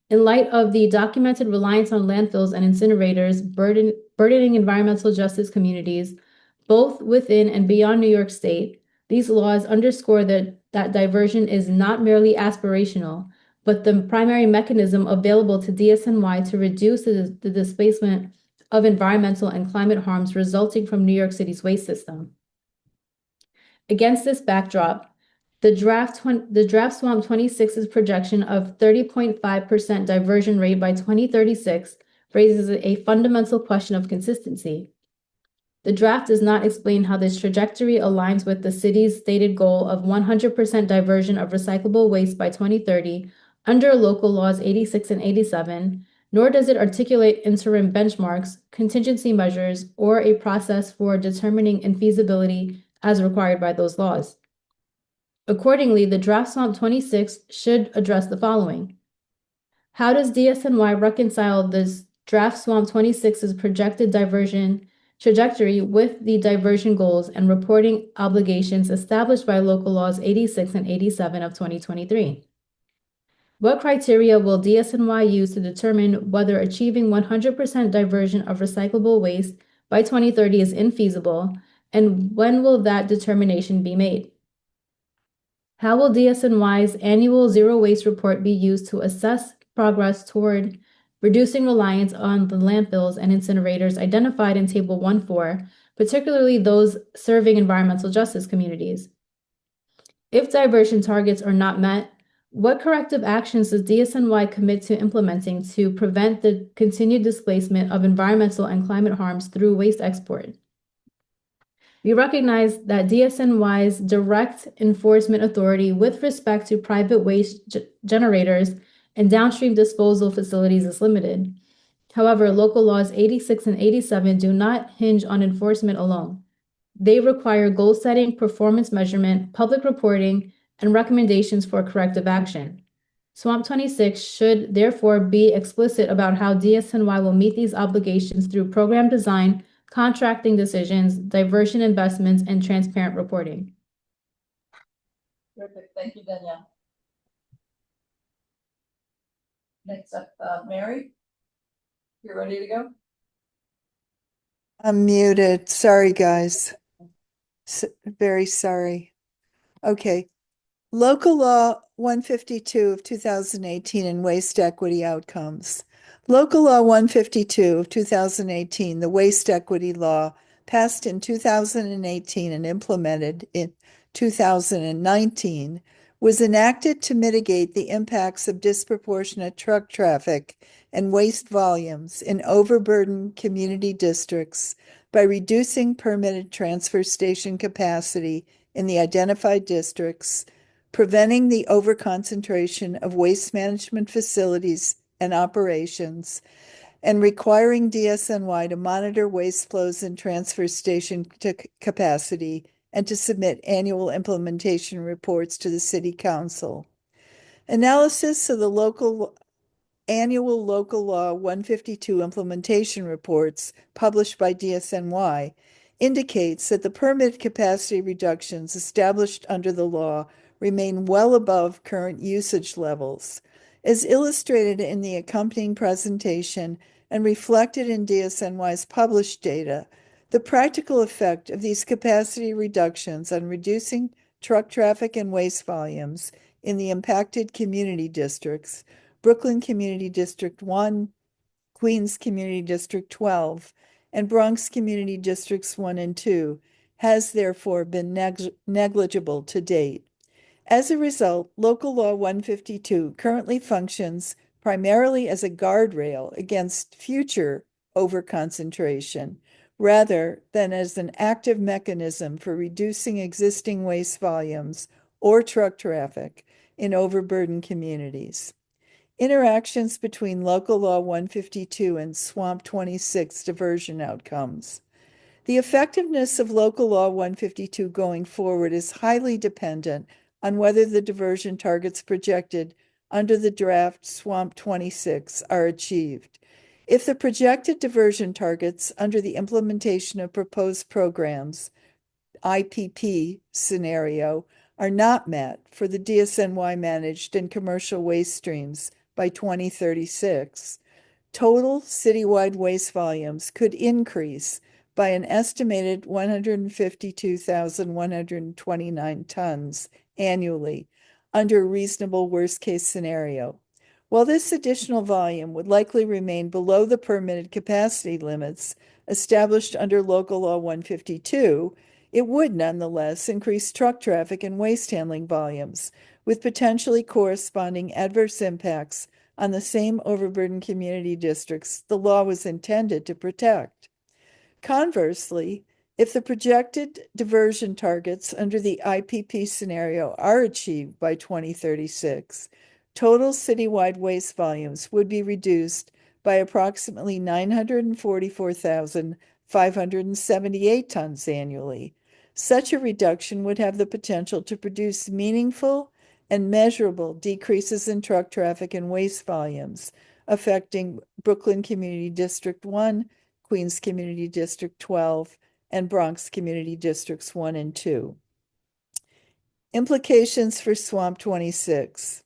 In light of the documented reliance on landfills and incinerators burdening environmental justice communities, both within and beyond New York State, these laws underscore that diversion is not merely aspirational, but the primary mechanism available to DSNY to reduce the displacement of environmental and climate harms resulting from New York City's waste system. Against this backdrop, the draft SWMP 26's projection of 30.5% diversion rate by 2036 raises a fundamental question of consistency. The draft does not explain how this trajectory aligns with the city's stated goal of 100% diversion of recyclable waste by 2030 under Local Laws 86 and 87, nor does it articulate interim benchmarks, contingency measures, or a process for determining infeasibility as required by those laws. Accordingly, the draft SWMP 26 should address the following. How does DSNY reconcile this draft SWMP 26's projected diversion trajectory with the diversion goals and reporting obligations established by Local Laws 86 and 87 of 2023? What criteria will DSNY use to determine whether achieving 100% diversion of recyclable waste by 2030 is infeasible, and when will that determination be made? How will DSNY's annual zero waste report be used to assess progress toward reducing reliance on the landfills and incinerators identified in Table 1.4, particularly those serving environmental justice communities? If diversion targets are not met, what corrective actions does DSNY commit to implementing to prevent the continued displacement of environmental and climate harms through waste export? We recognize that DSNY's direct enforcement authority with respect to private waste generators and downstream disposal facilities is limited. However, Local Laws 86 and 87 do not hinge on enforcement alone. They require goal setting, performance measurement, public reporting, and recommendations for corrective action. SWMP 26 should therefore be explicit about how DSNY will meet these obligations through program design, contracting decisions, diversion investments, and transparent reporting. Perfect. Thank you, Danielle. Next up, Mary. You're ready to go? I'm muted. Sorry, guys. Very sorry. Okay. Local Law 152 of 2018 and Waste Equity Outcomes. Local Law 152 of 2018, the Waste Equity Law, passed in 2018 and implemented in 2019, was enacted to mitigate the impacts of disproportionate truck traffic and waste volumes in overburdened community districts by reducing permitted transfer station capacity in the identified districts, preventing the overconcentration of waste management facilities and operations, and requiring DSNY to monitor waste flows and transfer station capacity and to submit annual implementation reports to the City Council. Analysis of the annual local law 152 implementation reports published by DSNY indicates that the permit capacity reductions established under the law remain well above current usage levels. As illustrated in the accompanying presentation and reflected in DSNY's published data, the practical effect of these capacity reductions on reducing truck traffic and waste volumes in the impacted community districts, Brooklyn Community District 1, Queens Community District 12, and Bronx Community Districts 1 and 2, has therefore been negligible to date. As a result, Local Law 152 currently functions primarily as a guardrail against future overconcentration, rather than as an active mechanism for reducing existing waste volumes or truck traffic in overburdened communities. Interactions between Local Law 152 and SWMP 26 diversion outcomes. The effectiveness of Local Law 152 going forward is highly dependent on whether the diversion targets projected under the draft SWMP 26 are achieved. If the projected diversion targets under the implementation of proposed programs, IPP scenario, are not met for the DSNY managed and commercial waste streams by 2036, total citywide waste volumes could increase by an estimated 152,129 tons annually under a reasonable worst-case scenario. While this additional volume would likely remain below the permitted capacity limits established under Local Law 152, it would nonetheless increase truck traffic and waste handling volumes, with potentially corresponding adverse impacts on the same overburdened community districts the law was intended to protect. Conversely, if the projected diversion targets under the IPP scenario are achieved by 2036, total citywide waste volumes would be reduced by approximately 944,578 tons annually. Such a reduction would have the potential to produce meaningful and measurable decreases in truck traffic and waste volumes, affecting Brooklyn Community District 1, Queens Community District 12, and Bronx Community Districts 1 and 2. Implications for SWMP 26.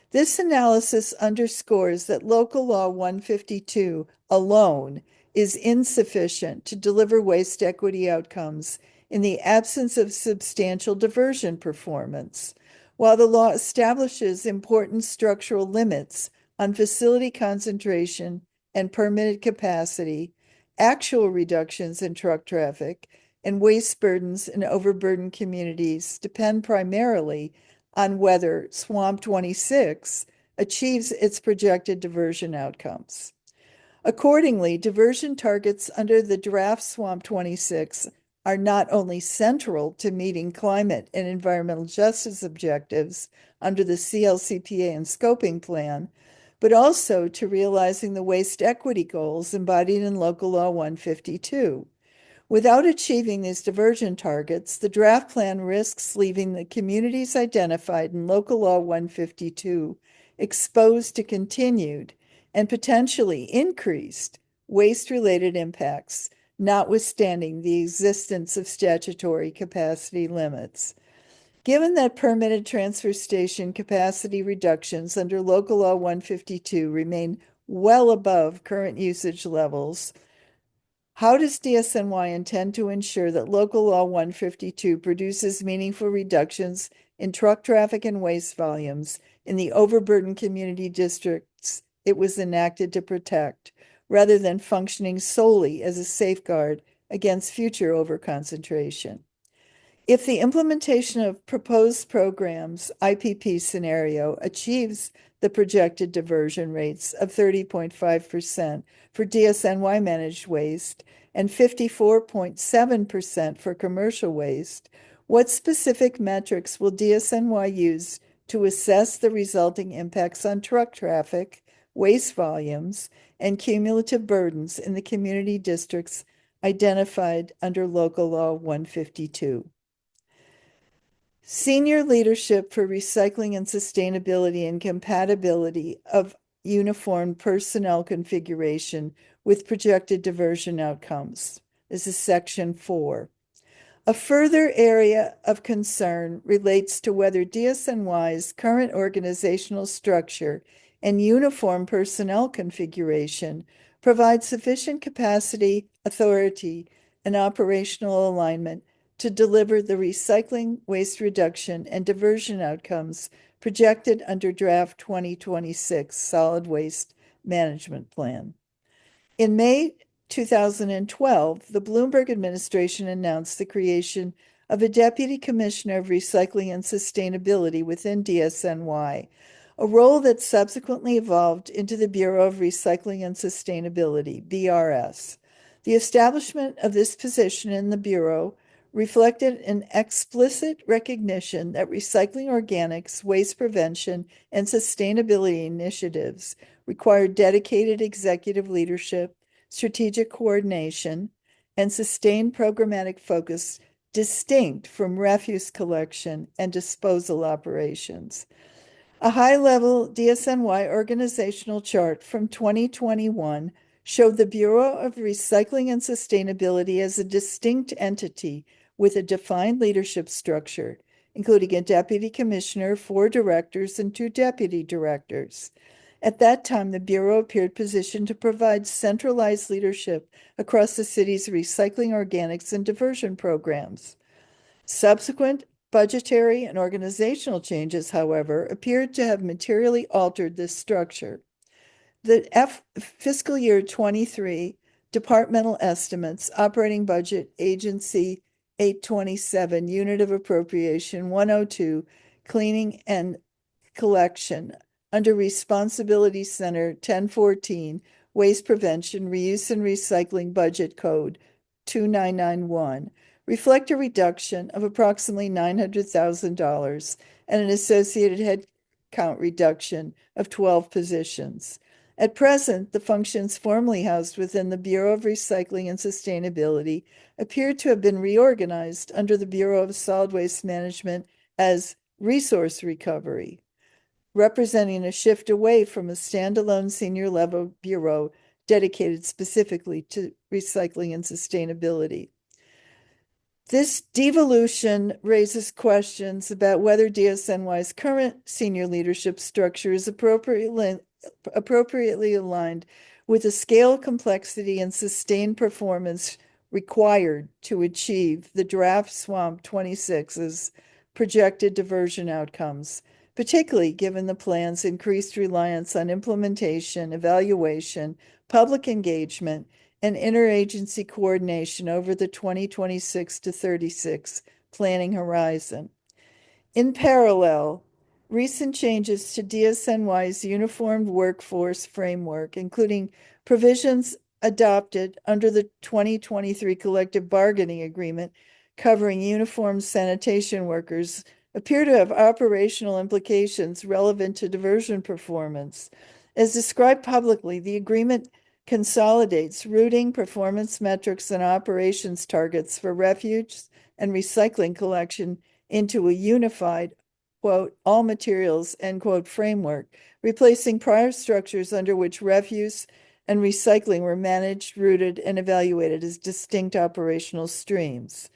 This analysis underscores that Local Law 152 alone is insufficient to deliver waste equity outcomes in the absence of substantial diversion performance. While the law establishes important structural limits on facility concentration and permitted capacity, actual reductions in truck traffic and waste burdens in overburdened communities depend primarily on whether SWMP 26 achieves its projected diversion outcomes. Accordingly, diversion targets under the draft SWMP 26 are not only central to meeting climate and environmental justice objectives under the CLCPA and scoping plan, but also to realizing the waste equity goals embodied in Local Law 152. Without achieving these diversion targets, the draft plan risks leaving the communities identified in Local Law 152 exposed to continued and potentially increased waste-related impacts, notwithstanding the existence of statutory capacity limits. Given that permitted transfer station capacity reductions under Local Law 152 remain well above current usage levels, how does DSNY intend to ensure that Local Law 152 produces meaningful reductions in truck traffic and waste volumes in the overburdened community districts it was enacted to protect, rather than functioning solely as a safeguard against future overconcentration? If the implementation of proposed programs, IPP scenario, achieves the projected diversion rates of 30.5% for DSNY managed waste and 54.7% for commercial waste, what specific metrics will DSNY use to assess the resulting impacts on truck traffic, waste volumes, and cumulative burdens in the community districts identified under Local Law 152? Senior leadership for recycling and sustainability and compatibility of uniform personnel configuration with projected diversion outcomes. This is section 4. A further area of concern relates to whether DSNY's current organizational structure and uniform personnel configuration provide sufficient capacity, authority, and operational alignment to deliver the recycling, waste reduction, and diversion outcomes projected under Draft 2026 Solid Waste Management Plan. In May 2012, the Bloomberg administration announced the creation of a Deputy Commissioner of Recycling and Sustainability within DSNY, a role that subsequently evolved into the Bureau of Recycling and Sustainability, BRS. The establishment of this position in the Bureau reflected an explicit recognition that recycling organics, waste prevention, and sustainability initiatives required dedicated executive leadership, strategic coordination, and sustained programmatic focus distinct from refuse collection and disposal operations. A high-level DSNY organizational chart from 2021 showed the Bureau of Recycling and Sustainability as a distinct entity with a defined leadership structure, including a deputy commissioner, 4 directors, and 2 deputy directors. At that time, the Bureau appeared positioned to provide centralized leadership across the city's recycling, organics, and diversion programs. Subsequent budgetary and organizational changes, however, appeared to have materially altered this structure. The fiscal year 23 departmental estimates, operating budget, agency 827, unit of appropriation 102, cleaning and collection, under Responsibility Center 1014, Waste Prevention, Reuse and Recycling Budget Code 2991, reflect a reduction of approximately $900,000 and an associated headcount reduction of 12 positions. At present, the functions formerly housed within the Bureau of Recycling and Sustainability appear to have been reorganized under the Bureau of Solid Waste Management as Resource Recovery, representing a shift away from a standalone senior-level bureau dedicated specifically to recycling and sustainability. This devolution raises questions about whether DSNY's current senior leadership structure is appropriately aligned with the scale, complexity, and sustained performance required to achieve the draft SWMP 26's projected diversion outcomes, particularly given the plan's increased reliance on implementation, evaluation, public engagement, and interagency coordination over the 2026 to 36 planning horizon. In parallel, recent changes to DSNY's Uniformed Workforce Framework, including provisions adopted under the 2023 Collective Bargaining Agreement covering uniformed sanitation workers, appear to have operational implications relevant to diversion performance. As described publicly, the agreement consolidates routing, performance metrics, and operations targets for refuse and recycling collection into a unified, quote, all materials, end quote, framework, replacing prior structures under which refuse and recycling were managed, routed, and evaluated as distinct operational streams.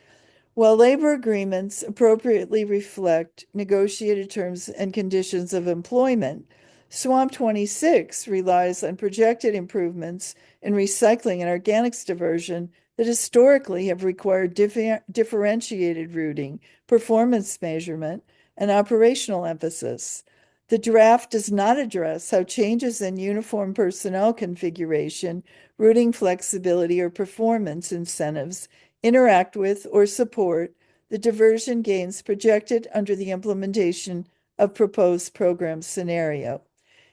While labor agreements appropriately reflect negotiated terms and conditions of employment, SWMP 26 relies on projected improvements in recycling and organics diversion that historically have required differentiated routing, performance measurement, and operational emphasis. The draft does not address how changes in uniform personnel configuration, routing flexibility, or performance incentives interact with or support the diversion gains projected under the implementation of proposed program scenario.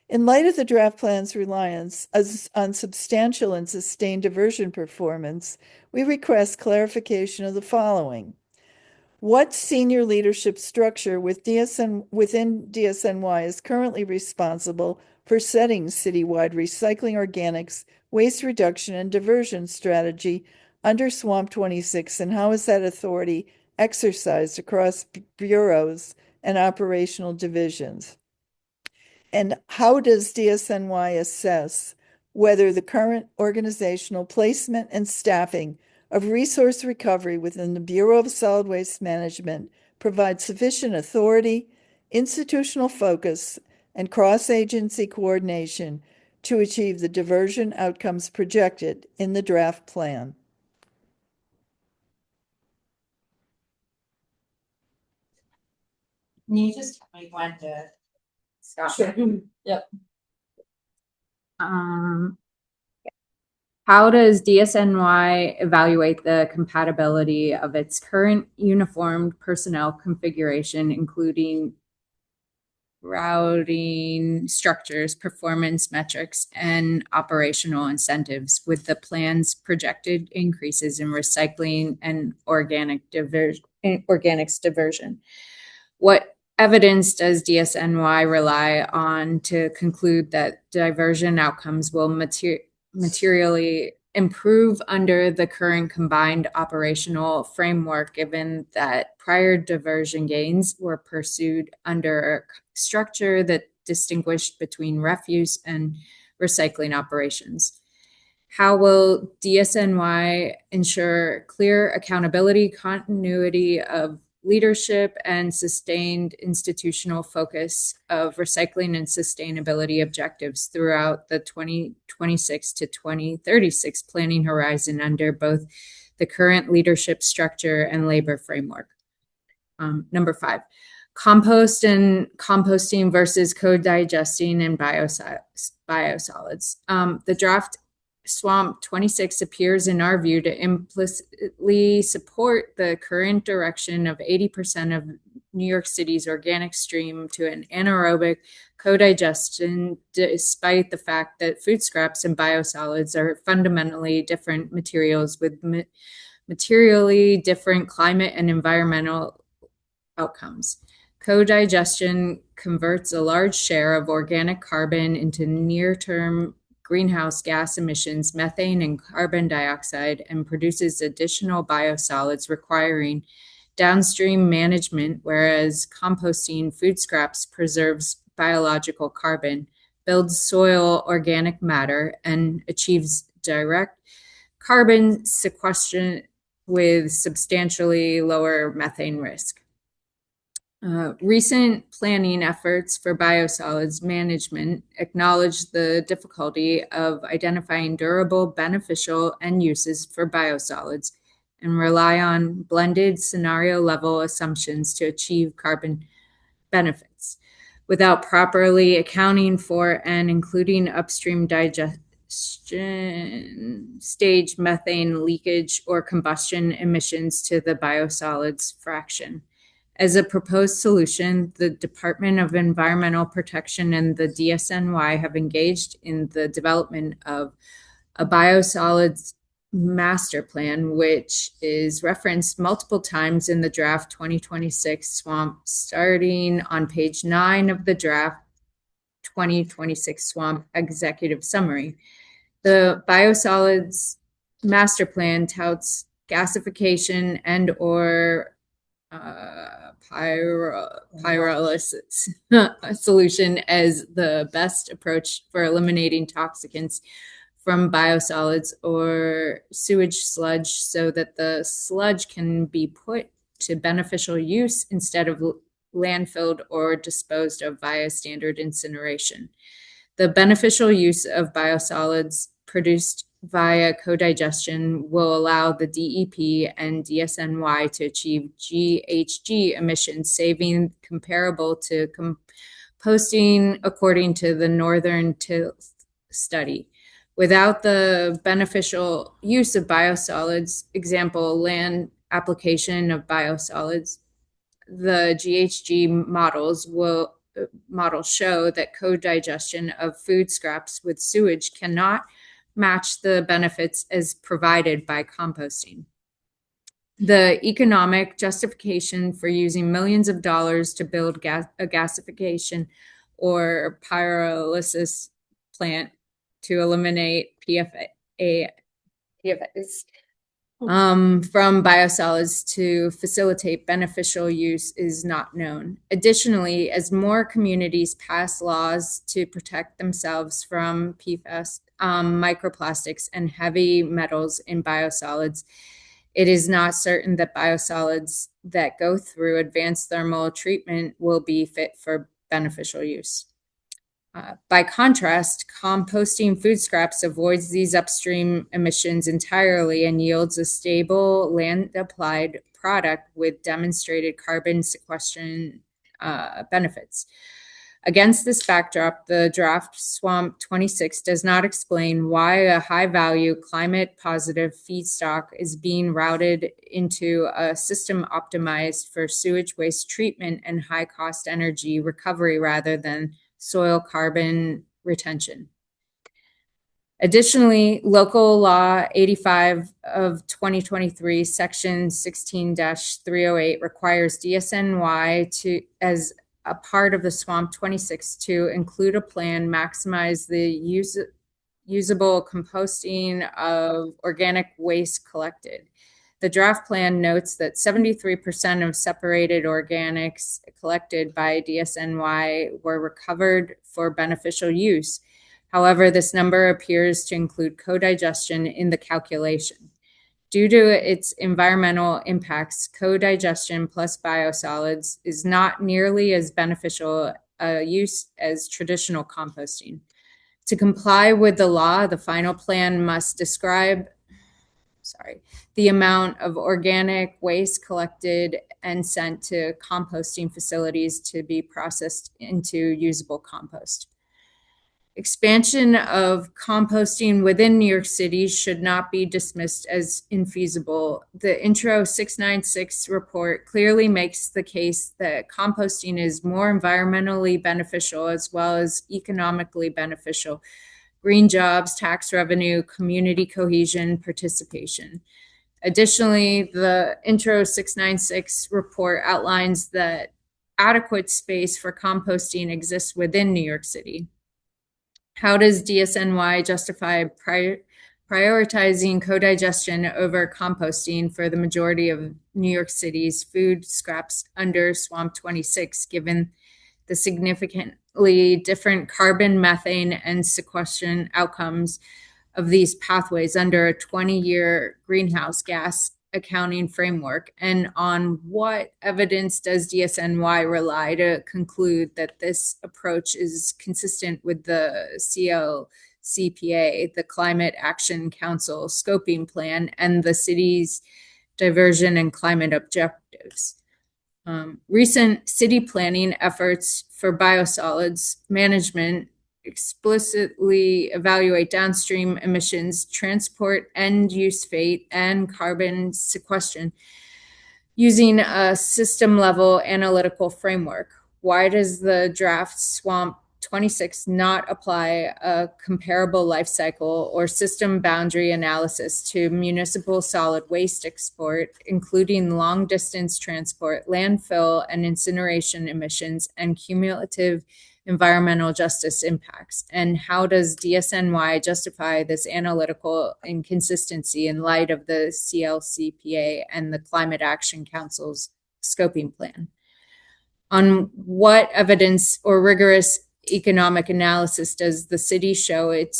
In light of the draft plan's reliance on substantial and sustained diversion performance, we request clarification of the following. What senior leadership structure within DSNY is currently responsible for setting citywide recycling, organics, waste reduction, and diversion strategy under SWMP 26, and how is that authority exercised across bureaus and operational divisions? And how does DSNY assess whether the current organizational placement and staffing of resource recovery within the Bureau of Solid Waste Management provides sufficient authority, institutional focus, and cross-agency coordination to achieve the diversion outcomes projected in the draft plan? Can you just tell me when to stop? Sure. Yep. How does DSNY evaluate the compatibility of its current uniformed personnel configuration, including routing structures, performance metrics, and operational incentives, with the plan's projected increases in recycling and organics diversion? What evidence does DSNY rely on to conclude that diversion outcomes will materially improve under the current combined operational framework, given that prior diversion gains were pursued under a structure that distinguished between refuse and recycling operations? How will DSNY ensure clear accountability, continuity of leadership, and sustained institutional focus of recycling and sustainability objectives throughout the 2026 to 2036 planning horizon under both the current leadership structure and labor framework? Number 5, compost and composting versus co-digesting and biosolids. The draft SWMP 26 appears, in our view, to implicitly support the current direction of 80% of New York City's organic stream to an anaerobic co-digestion, despite the fact that food scraps and biosolids are fundamentally different materials with materially different climate and environmental outcomes. Co-digestion converts a large share of organic carbon into near-term greenhouse gas emissions, methane and carbon dioxide, and produces additional biosolids requiring downstream management, whereas composting food scraps preserves biological carbon, builds soil organic matter, and achieves direct carbon sequestration with substantially lower methane risk. Recent planning efforts for biosolids management acknowledge the difficulty of identifying durable, beneficial end uses for biosolids and rely on blended scenario-level assumptions to achieve carbon benefits, without properly accounting for and including upstream digestion stage methane leakage or combustion emissions to the biosolids fraction. As a proposed solution, the Department of Environmental Protection and the DSNY have engaged in the development of a biosolids master plan, which is referenced multiple times in the draft 2026 SWMP, starting on page 9 of the draft 2026 SWMP executive summary. The biosolids master plan touts gasification and or pyrolysis solution as the best approach for eliminating toxicants from biosolids or sewage sludge, so that the sludge can be put to beneficial use instead of landfilled or disposed of via standard incineration. The beneficial use of biosolids produced via co-digestion will allow the DEP and DSNY to achieve GHG emissions saving comparable to composting, according to the Northern Tilth study. Without the beneficial use of biosolids, example, land application of biosolids, the GHG models show that co-digestion of food scraps with sewage cannot match the benefits as provided by composting. The economic justification for using millions of dollars to build a gasification or pyrolysis plant to eliminate PFAS from biosolids to facilitate beneficial use is not known. Additionally, as more communities pass laws to protect themselves from PFAS, microplastics, and heavy metals in biosolids, it is not certain that biosolids that go through advanced thermal treatment will be fit for beneficial use. By contrast, composting food scraps avoids these upstream emissions entirely and yields a stable land-applied product with demonstrated carbon sequestration benefits. Against this backdrop, the draft SWMP 26 does not explain why a high-value, climate-positive feedstock is being routed into a system optimized for sewage waste treatment and high-cost energy recovery rather than soil carbon retention. Additionally, Local Law 85 of 2023, Section 16-308 requires DSNY to, as a part of the SWMP 26, to include a plan maximize the usable composting of organic waste collected. The draft plan notes that 73% of separated organics collected by DSNY were recovered for beneficial use. However, this number appears to include co-digestion in the calculation. Due to its environmental impacts, co-digestion plus biosolids is not nearly as beneficial a use as traditional composting. To comply with the law, the final plan must describe the amount of organic waste collected and sent to composting facilities to be processed into usable compost. Expansion of composting within New York City should not be dismissed as infeasible. The Intro 696 report clearly makes the case that composting is more environmentally beneficial as well as economically beneficial. Green jobs, tax revenue, community cohesion, participation. Additionally, the Intro 696 report outlines that adequate space for composting exists within New York City. How does DSNY justify prioritizing co-digestion over composting for the majority of New York City's food scraps under SWMP 26, given the significantly different carbon, methane, and sequestration outcomes of these pathways under a 20-year greenhouse gas accounting framework? And on what evidence does DSNY rely to conclude that this approach is consistent with the CLCPA, the Climate Action Council scoping plan, and the city's diversion and climate objectives? Recent city planning efforts for biosolids management explicitly evaluate downstream emissions, transport, end-use fate, and carbon sequestration using a system-level analytical framework. Why does the draft SWMP 26 not apply a comparable life cycle or system boundary analysis to municipal solid waste export, including long-distance transport, landfill and incineration emissions, and cumulative environmental justice impacts? And how does DSNY justify this analytical inconsistency in light of the CLCPA and the Climate Action Council's scoping plan? On what evidence or rigorous economic analysis does the city show it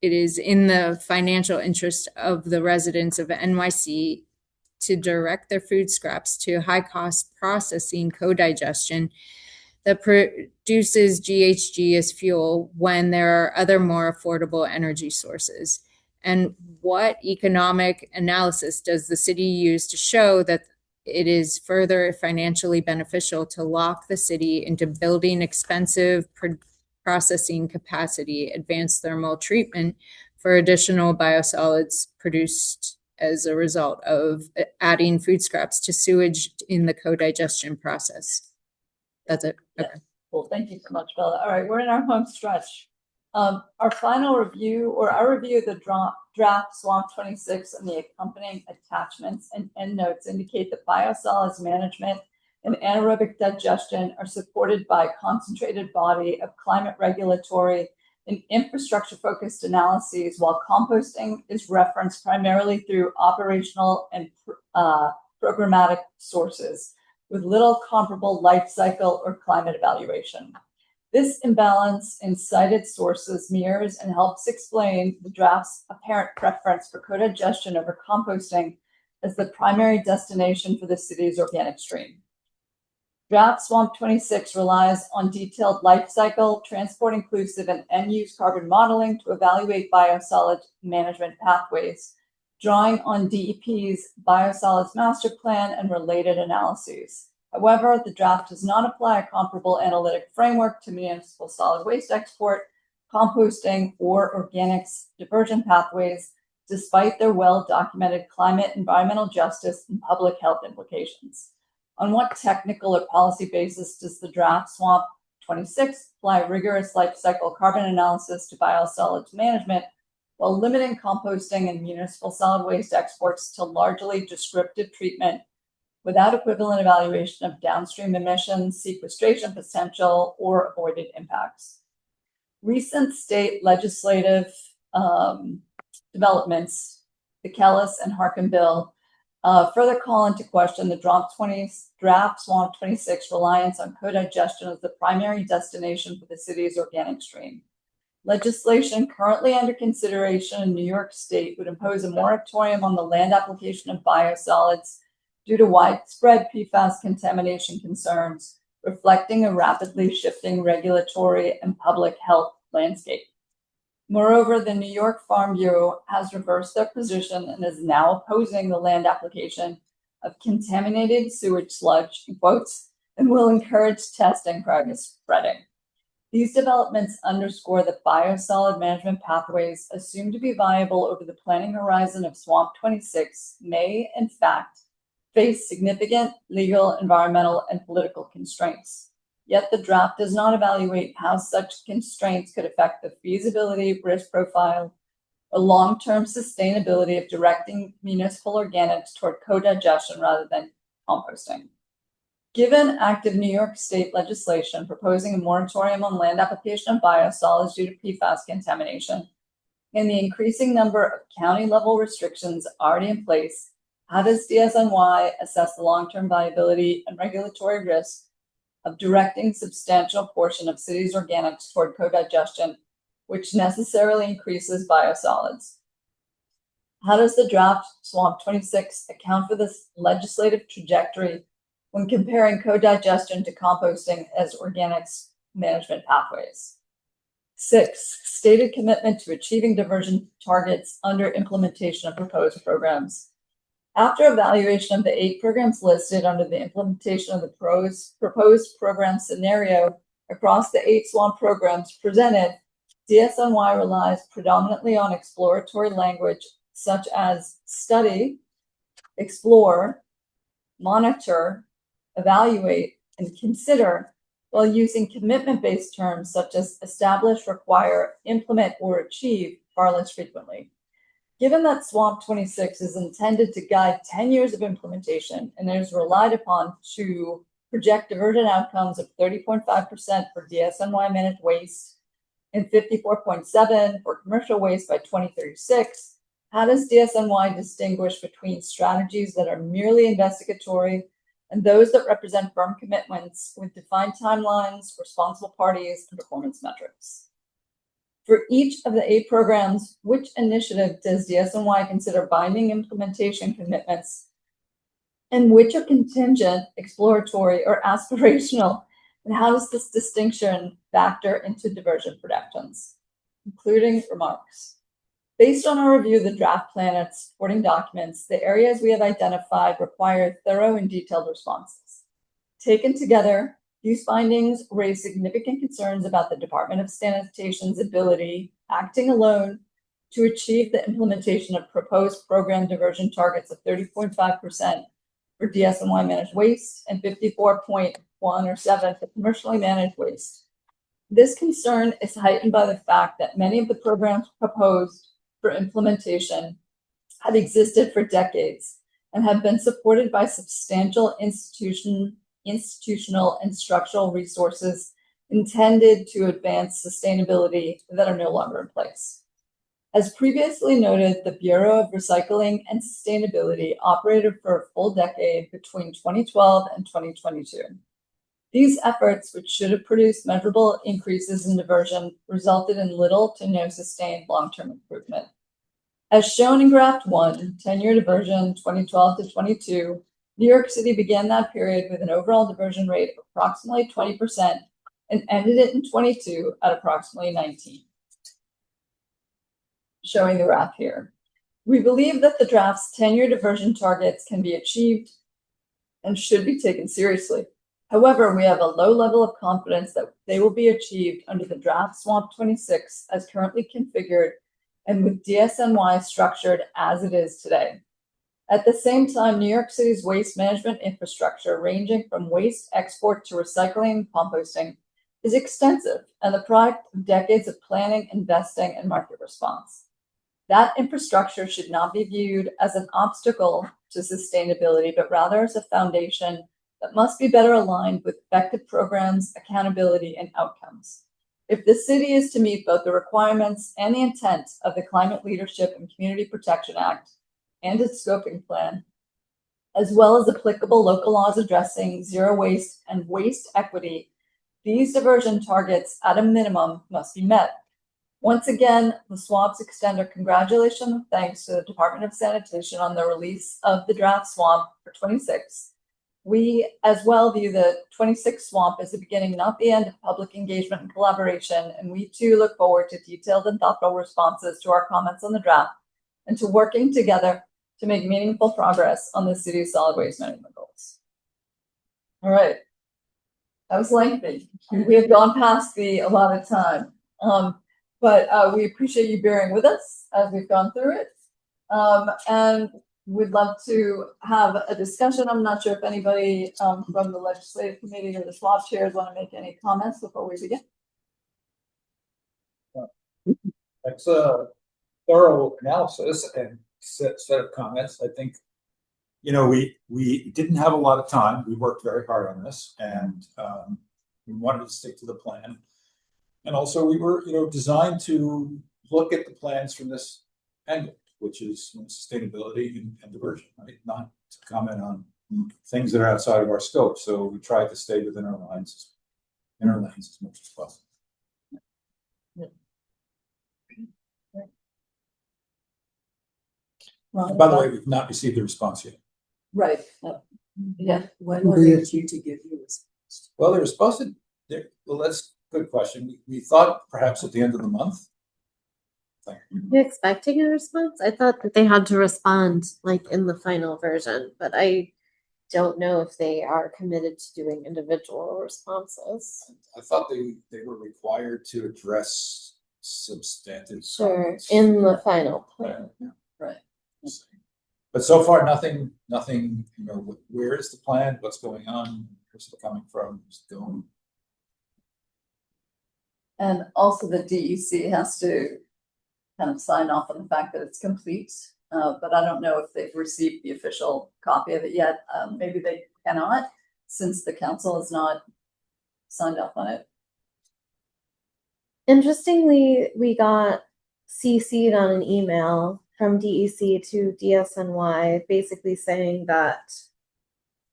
is in the financial interest of the residents of NYC to direct their food scraps to high-cost processing co-digestion that produces GHG as fuel when there are other more affordable energy sources? And what economic analysis does the city use to show that it is further financially beneficial to lock the city into building expensive processing capacity, advanced thermal treatment for additional biosolids produced as a result of adding food scraps to sewage in the co-digestion process? That's it. Okay. Yeah. Cool. Thank you so much, Bella. All right, we're in our home stretch. Our final review, or our review of the draft SWMP 26 and the accompanying attachments and endnotes indicate that biosolids management and anaerobic digestion are supported by a concentrated body of climate regulatory, in infrastructure-focused analyses, while composting is referenced primarily through operational and programmatic sources, with little comparable life cycle or climate evaluation. This imbalance in cited sources mirrors and helps explain the draft's apparent preference for co-digestion over composting as the primary destination for the city's organic stream. Draft SWMP 26 relies on detailed life cycle, transport inclusive, and end-use carbon modeling to evaluate biosolid management pathways, drawing on DEP's Biosolids Master Plan and related analyses. However, the draft does not apply a comparable analytic framework to municipal solid waste export, composting, or organics diversion pathways, despite their well-documented climate, environmental justice, and public health implications. On what technical or policy basis does the draft SWMP 26 apply rigorous life cycle carbon analysis to biosolids management while limiting composting and municipal solid waste exports to largely descriptive treatment without equivalent evaluation of downstream emissions, sequestration potential, or avoided impacts? Recent state legislative developments, the Kellis and Harkin bill, further call into question the draft SWMP 26 reliance on co-digestion as the primary destination for the city's organic stream. Legislation currently under consideration in New York State would impose a moratorium on the land application of biosolids due to widespread PFAS contamination concerns, reflecting a rapidly shifting regulatory and public health landscape. Moreover, the New York Farm Bureau has reversed their position and is now opposing the land application of contaminated sewage sludge, in quotes, and will encourage testing prior to spreading. These developments underscore that biosolid management pathways assumed to be viable over the planning horizon of SWMP 26 may, in fact, face significant legal, environmental, and political constraints. Yet the draft does not evaluate how such constraints could affect the feasibility, risk profile, or long-term sustainability of directing municipal organics toward co-digestion rather than composting. Given active New York State legislation proposing a moratorium on land application of biosolids due to PFAS contamination, and the increasing number of county-level restrictions already in place, how does DSNY assess the long-term viability and regulatory risk of directing substantial portion of cities' organics toward co-digestion, which necessarily increases biosolids? How does the draft SWMP 26 account for this legislative trajectory when comparing co-digestion to composting as organics management pathways? 6, stated commitment to achieving diversion targets under implementation of proposed programs. After evaluation of the 8 programs listed under the implementation of the proposed program scenario across the 8 SWMP programs presented, DSNY relies predominantly on exploratory language such as study, explore, monitor, evaluate, and consider, while using commitment-based terms such as establish, require, implement, or achieve far less frequently. Given that SWMP 26 is intended to guide 10 years of implementation and is relied upon to project diversion outcomes of 30.5% for DSNY managed waste and 54.7% for commercial waste by 2036, how does DSNY distinguish between strategies that are merely investigatory and those that represent firm commitments with defined timelines, responsible parties, and performance metrics? For each of the 8 programs, which initiative does DSNY consider binding implementation commitments, and which are contingent, exploratory, or aspirational? And how does this distinction factor into diversion projections? Concluding remarks. Based on our review of the draft plan and supporting documents, the areas we have identified require thorough and detailed responses. Taken together, these findings raise significant concerns about the Department of Sanitation's ability, acting alone, to achieve the implementation of proposed program diversion targets of 30.5% for DSNY managed waste and 54.1 or 7 for commercially managed waste. This concern is heightened by the fact that many of the programs proposed for implementation have existed for decades and have been supported by substantial institutional and structural resources intended to advance sustainability that are no longer in place. As previously noted, the Bureau of Recycling and Sustainability operated for a full decade between 2012 and 2022. These efforts, which should have produced measurable increases in diversion, resulted in little to no sustained long-term improvement. As shown in graph 1, 10-year diversion 2012 to 22, New York City began that period with an overall diversion rate of approximately 20% and ended it in 22 at approximately 19. Showing the graph here. We believe that the draft's 10-year diversion targets can be achieved and should be taken seriously. However, we have a low level of confidence that they will be achieved under the draft SWMP 26 as currently configured and with DSNY structured as it is today. At the same time, New York City's waste management infrastructure, ranging from waste export to recycling and composting, is extensive and the product of decades of planning, investing, and market response. That infrastructure should not be viewed as an obstacle to sustainability, but rather as a foundation that must be better aligned with effective programs, accountability, and outcomes. If the city is to meet both the requirements and the intent of the Climate Leadership and Community Protection Act and its scoping plan, as well as applicable local laws addressing zero waste and waste equity, these diversion targets at a minimum must be met. Once again, the SWABs extend our congratulations and thanks to the Department of Sanitation on the release of the draft SWAB for 26. We as well view the 26 SWAB as the beginning, not the end, of public engagement and collaboration, and we too look forward to detailed and thoughtful responses to our comments on the draft and to working together to make meaningful progress on the city's solid waste management goals. All right, that was lengthy. We have gone past the allotted time. But we appreciate you bearing with us as we've gone through it. And we'd love to have a discussion. I'm not sure if anybody from the legislative committee or the SWAB chairs want to make any comments before we begin. That's a thorough analysis and set of comments. I think, you know, we didn't have a lot of time. We worked very hard on this, and we wanted to stick to the plan. And also, we were, you know, designed to look at the plans from this angle, which is sustainability and diversion, right? Not to comment on things that are outside of our scope. So we tried to stay within our lanes as much as possible. By the way, we've not received a response yet. Right. Yeah. When were they due to give you a response? Well, they were supposed to. Well, that's a good question. We thought perhaps at the end of the month. Are you expecting a response? I thought that they had to respond like in the final version, but I don't know if they are committed to doing individual responses. I thought they were required to address substantive comments. In the final plan. Yeah. Right. But so far, nothing, you know, where is the plan? What's going on? Where's it coming from? Where's it going? And also the DEC has to kind of sign off on the fact that it's complete. But I don't know if they've received the official copy of it yet. Maybe they cannot, since the council has not signed off on it. Interestingly, we got CC'd on an email from DEC to DSNY, basically saying that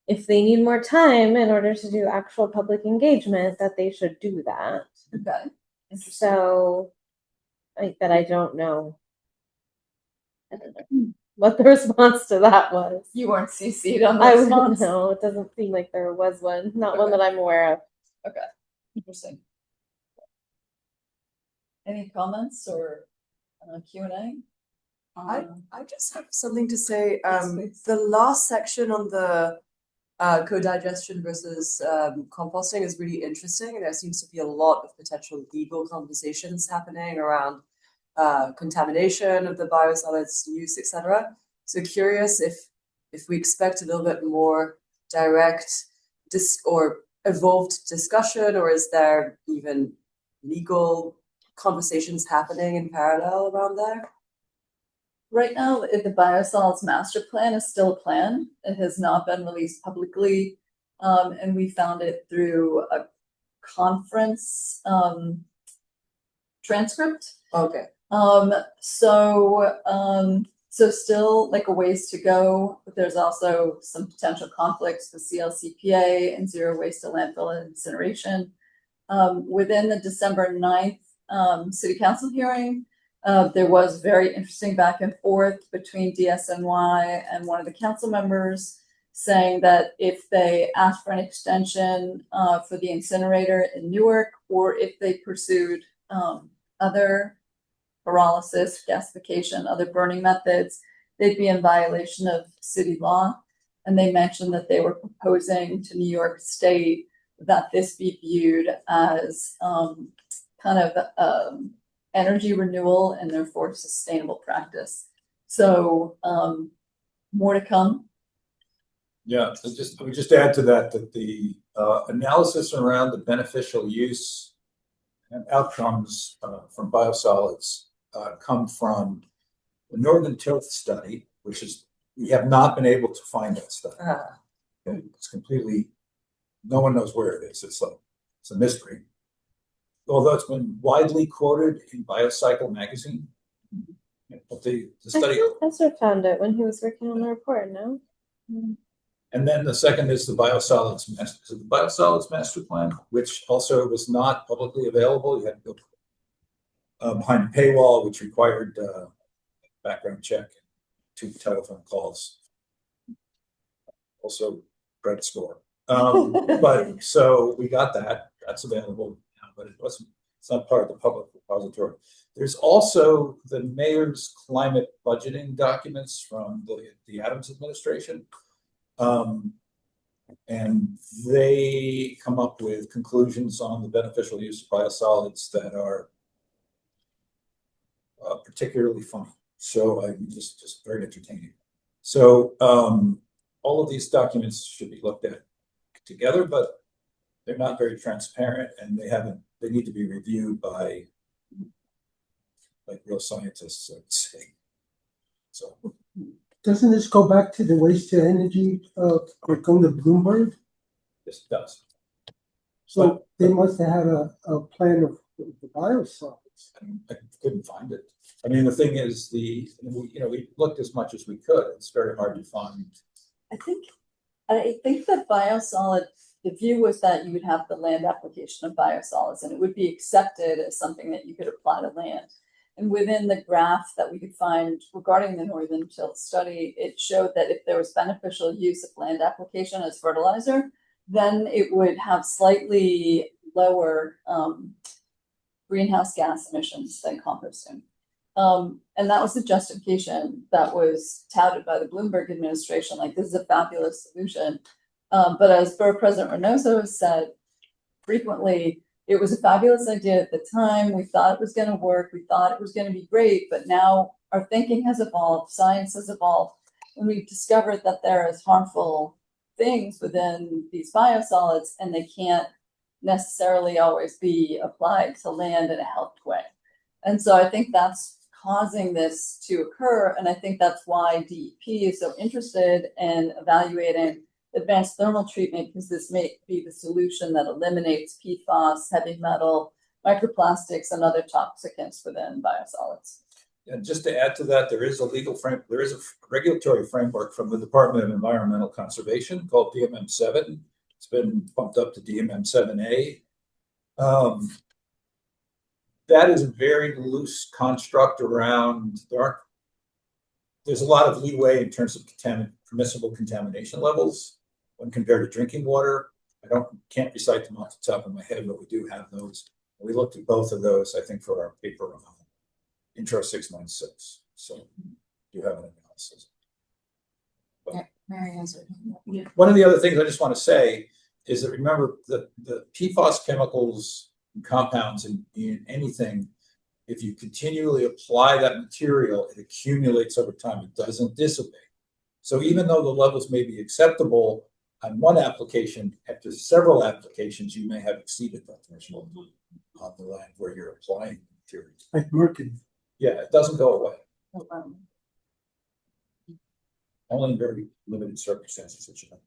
if they need more time in order to do actual public engagement, that they should do that. Okay. So, but I don't know what the response to that was. You weren't CC'd on the response? No, it doesn't seem like there was one. Not one that I'm aware of. Okay. Interesting. Any comments or Q&A? I just have something to say. Yes, the last section on the co-digestion versus composting is really interesting, and there seems to be a lot of potential legal conversations happening around contamination of the biosolids use, etc. So curious if we expect a little bit more direct or evolved discussion, or is there even legal conversations happening in parallel around there? Right now, the biosolids master plan is still a plan. It has not been released publicly, and we found it through a conference transcript. Okay. So still like a ways to go, but there's also some potential conflicts with CLCPA and zero waste to landfill and incineration. Within the December 9th city council hearing, there was very interesting back and forth between DSNY and one of the council members saying that if they asked for an extension for the incinerator in Newark, or if they pursued other pyrolysis, gasification, other burning methods, they'd be in violation of city law. And they mentioned that they were proposing to New York State that this be viewed as kind of energy renewal and therefore sustainable practice. So more to come. Yeah, I would just add to that the analysis around the beneficial use and outcomes from biosolids come from the Northern Tilth study, which is, we have not been able to find that study. It's completely, no one knows where it is. It's a mystery. Although it's been widely quoted in Biocycle magazine. But the study. I think Professor found it when he was working on the report, no? And then the second is the biosolids master plan, which also was not publicly available. You had to go behind a paywall, which required background check, 2 telephone calls, also credit score. But so we got that. That's available now, but it's not part of the public repository. There's also the mayor's climate budgeting documents from the Adams administration. And they come up with conclusions on the beneficial use of biosolids that are particularly funny. So just very entertaining. So all of these documents should be looked at together, but they're not very transparent, and they need to be reviewed by like real scientists, I would say. So. Doesn't this go back to the waste to energy from the Bloomberg? Yes, it does. So they must have had a plan of the biosolids. I couldn't find it. I mean, the thing is, we looked as much as we could. It's very hard to find. I think that biosolid, the view was that you would have the land application of biosolids and it would be accepted as something that you could apply to land. And within the graph that we could find regarding the Northern Tilth study, it showed that if there was beneficial use of land application as fertilizer, then it would have slightly lower greenhouse gas emissions than composting. And that was the justification that was touted by the Bloomberg administration, like this is a fabulous solution. But as Borough President Reynoso has said frequently, it was a fabulous idea at the time. We thought it was going to work. We thought it was going to be great. But now our thinking has evolved. Science has evolved. And we've discovered that there is harmful things within these biosolids, and they can't necessarily always be applied to land in a healthy way. And so I think that's causing this to occur. And I think that's why DEP is so interested in evaluating advanced thermal treatment, because this may be the solution that eliminates PFAS, heavy metal, microplastics, and other toxicants within biosolids. And just to add to that, there is a regulatory framework from the Department of Environmental Conservation called DMM7. It's been bumped up to DMM7A. That is a very loose construct around, there's a lot of leeway in terms of permissible contamination levels when compared to drinking water. I can't recite them off the top of my head, but we do have those. We looked at both of those, I think, for our paper on Intro 696. So you have an analysis. But Mary has it. Yeah. One of the other things I just want to say is that remember the PFAS chemicals and compounds in anything, if you continually apply that material, it accumulates over time. It doesn't dissipate. So even though the levels may be acceptable on one application, after several applications, you may have exceeded that threshold on the land where you're applying material. Like mercury. Yeah, it doesn't go away. Only in very limited circumstances, it should.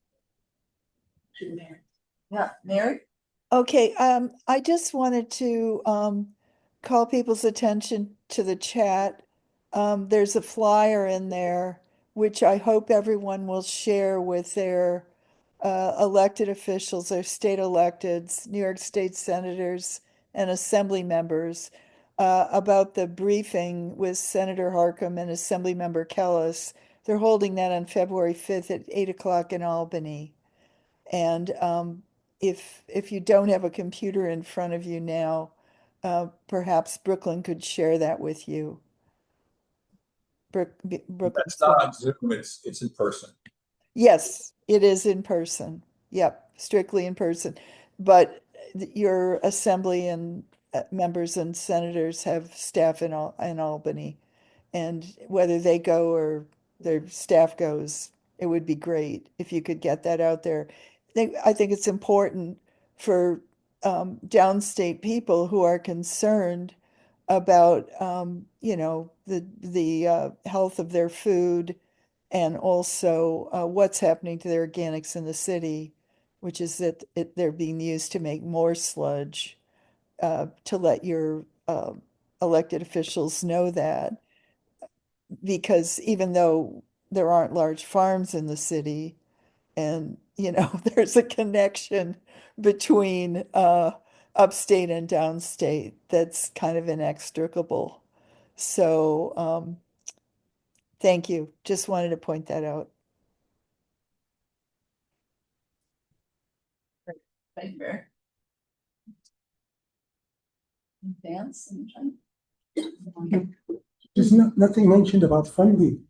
Yeah, Mary? Okay, I just wanted to call people's attention to the chat. There's a flyer in there, which I hope everyone will share with their elected officials, their state electeds, New York State senators, and assembly members about the briefing with Senator Harcum and Assemblymember Kellis. They're holding that on February 5th at 8 o'clock in Albany. And if you don't have a computer in front of you now, perhaps Brooklyn could share that with you. Brooklyn. That's not on Zoom, it's in person. Yes, it is in person. Yep, strictly in person. But your assembly and members and senators have staff in Albany. And whether they go or their staff goes, it would be great if you could get that out there. I think it's important for downstate people who are concerned about the health of their food and also what's happening to their organics in the city, which is that they're being used to make more sludge, to let your elected officials know that. Because even though there aren't large farms in the city, and there's a connection between upstate and downstate that's kind of inextricable. So thank you. Just wanted to point that out. Thank you, Mary. Vance? There's nothing mentioned about funding.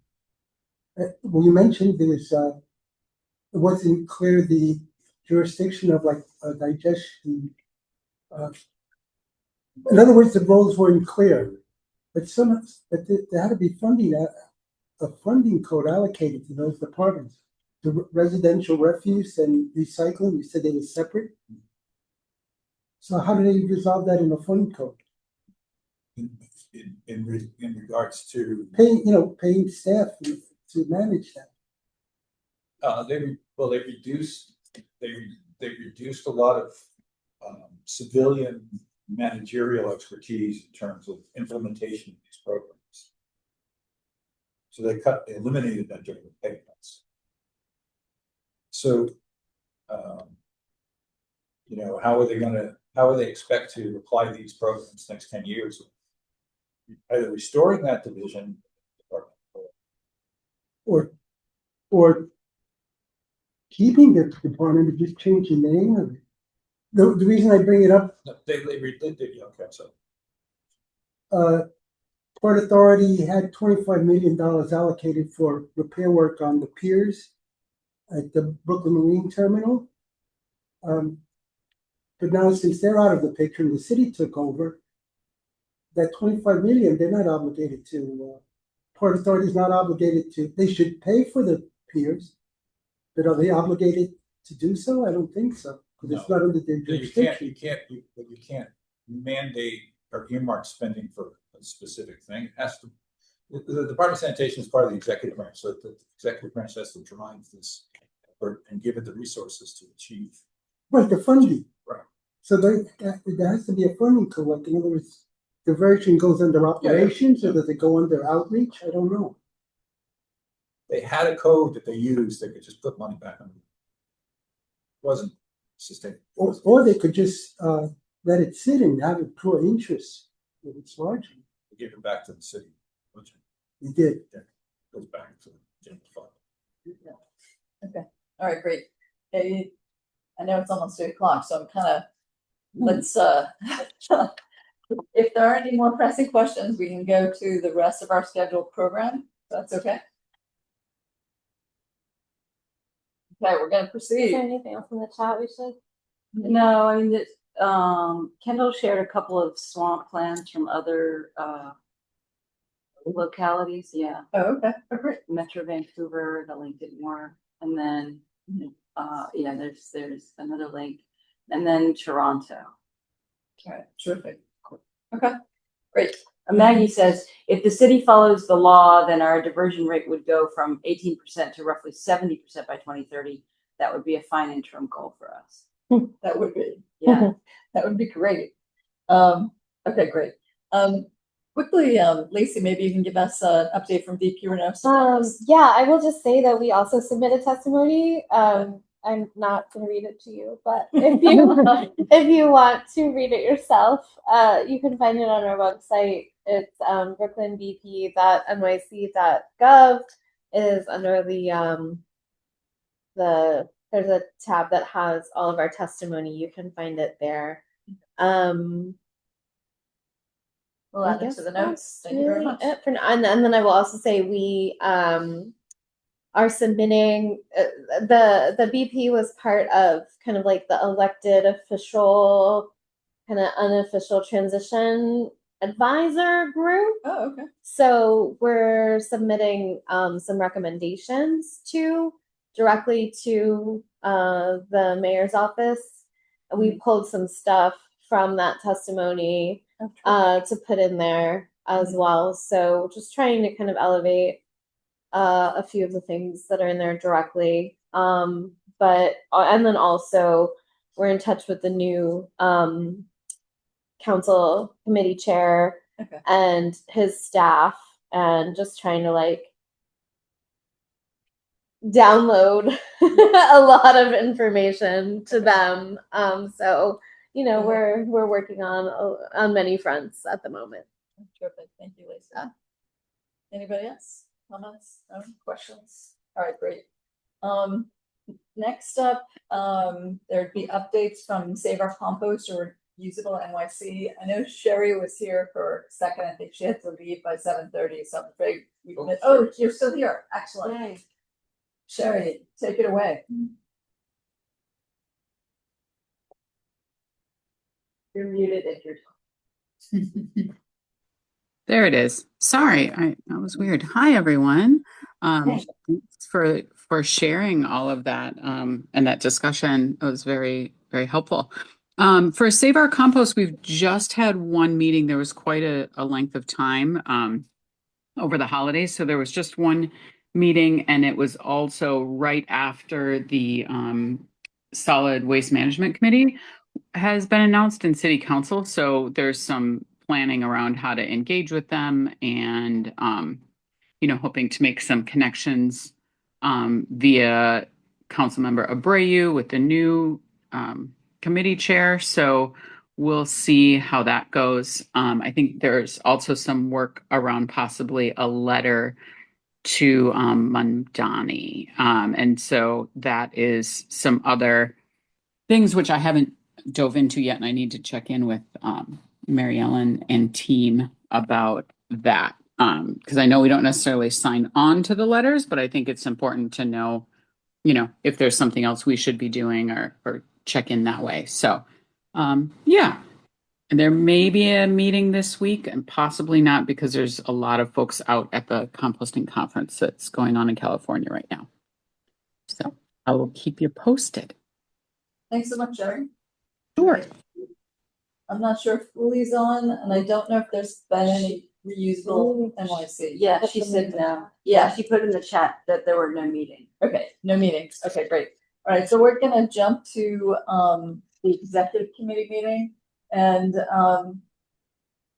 Well, you mentioned there's, it wasn't clear the jurisdiction of like digestion. In other words, the roles weren't clear, but there had to be funding, a funding code allocated to those departments. The residential refuse and recycling, you said they were separate. So how do they resolve that in a fund code? In regards to paying staff to manage that. They reduced a lot of civilian managerial expertise in terms of implementation of these programs. So they eliminated that during the pay cuts. So, how are they expect to apply these programs next 10 years? Either restoring that division or keeping the department, but just changing the name of it. The reason I bring it up, they redid it. Okay, so Port Authority had $25 million allocated for repair work on the piers at the Brooklyn Marine Terminal. But now since they're out of the picture and the city took over, that $25 million, they're not obligated to, Port Authority is not obligated to, they should pay for the piers, but are they obligated to do so? I don't think so, because it's not under their jurisdiction. You can't mandate or earmark spending for a specific thing. It has to, the Department of Sanitation is part of the executive branch, so the executive branch has to drive this effort and give it the resources to achieve. Right, the funding. Right. So there has to be a funding code. In other words, diversion goes under operations, or does it go under outreach? I don't know. They had a code that they used. They could just put money back on it. It wasn't sustainable. Or they could just let it sit and have it draw interest if it's larger. They gave it back to the city. You did. Yeah. It goes back to the general fund. Yeah. Okay. All right, great. Hey, I know it's almost 8 o'clock, so I'm kind of, let's, if there are any more pressing questions, we can go to the rest of our scheduled program. That's okay. Okay, we're going to proceed. Is there anything else in the chat we should? No, I mean, Kendall shared a couple of swamp plans from other localities. Yeah. Oh, okay. Oh, great. Metro Vancouver, the link didn't work. And then, yeah, there's another link. And then Toronto. All right, terrific. Okay, great. Maggie says, if the city follows the law, then our diversion rate would go from 18% to roughly 70% by 2030. That would be a fine interim goal for us. That would be. Yeah, that would be great. Okay, great. Quickly, Lacey, maybe you can give us an update from VP Renault. Yeah, I will just say that we also submitted testimony. I'm not going to read it to you, but if you want to read it yourself, you can find it on our website. It's brooklynbp.nyc.gov. It is under there's a tab that has all of our testimony. You can find it there. We'll add it to the notes. Thank you very much. And then I will also say we are submitting the BP was part of kind of like the elected official, kind of unofficial transition advisor group. Oh, okay. So we're submitting some recommendations directly to the mayor's office. We pulled some stuff from that testimony to put in there as well. So just trying to kind of elevate a few of the things that are in there directly. But and then also we're in touch with the new council committee chair and his staff, and just trying to like download a lot of information to them. So we're working on many fronts at the moment. Terrific. Thank you, Lisa. Anybody else? Comments? Questions? All right, great. Next up, there'd be updates from Save Our Compost or Usable NYC. I know Sherry was here for a second. I think she had to leave by 7:30, so I'm afraid we missed. Oh, you're still here. Excellent. Yay. Sherry, take it away. You're muted if you're talking. There it is. Sorry, that was weird. Hi, everyone. Thanks for sharing all of that and that discussion. It was very, very helpful. For Save Our Compost, we've just had one meeting. There was quite a length of time over the holidays. So there was just one meeting, and it was also right after the Solid Waste Management Committee has been announced in City Council. So there's some planning around how to engage with them, and hoping to make some connections via Councilmember Abreu with the new committee chair. So we'll see how that goes. I think there's also some work around possibly a letter to Mamdani. And so that is some other things which I haven't dove into yet, and I need to check in with Mary Ellen and team about that. Because I know we don't necessarily sign on to the letters, but I think it's important to know, if there's something else we should be doing or check in that way. So, yeah. And there may be a meeting this week, and possibly not, because there's a lot of folks out at the composting conference that's going on in California right now. So I will keep you posted. Thanks so much, Sherry. Sure. I'm not sure if Uli's on, and I don't know if there's been any reusable NYC. Yeah, she said no. Yeah, she put in the chat that there were no meetings. Okay, no meetings. Okay, great. All right, so we're gonna jump to the executive committee meeting, and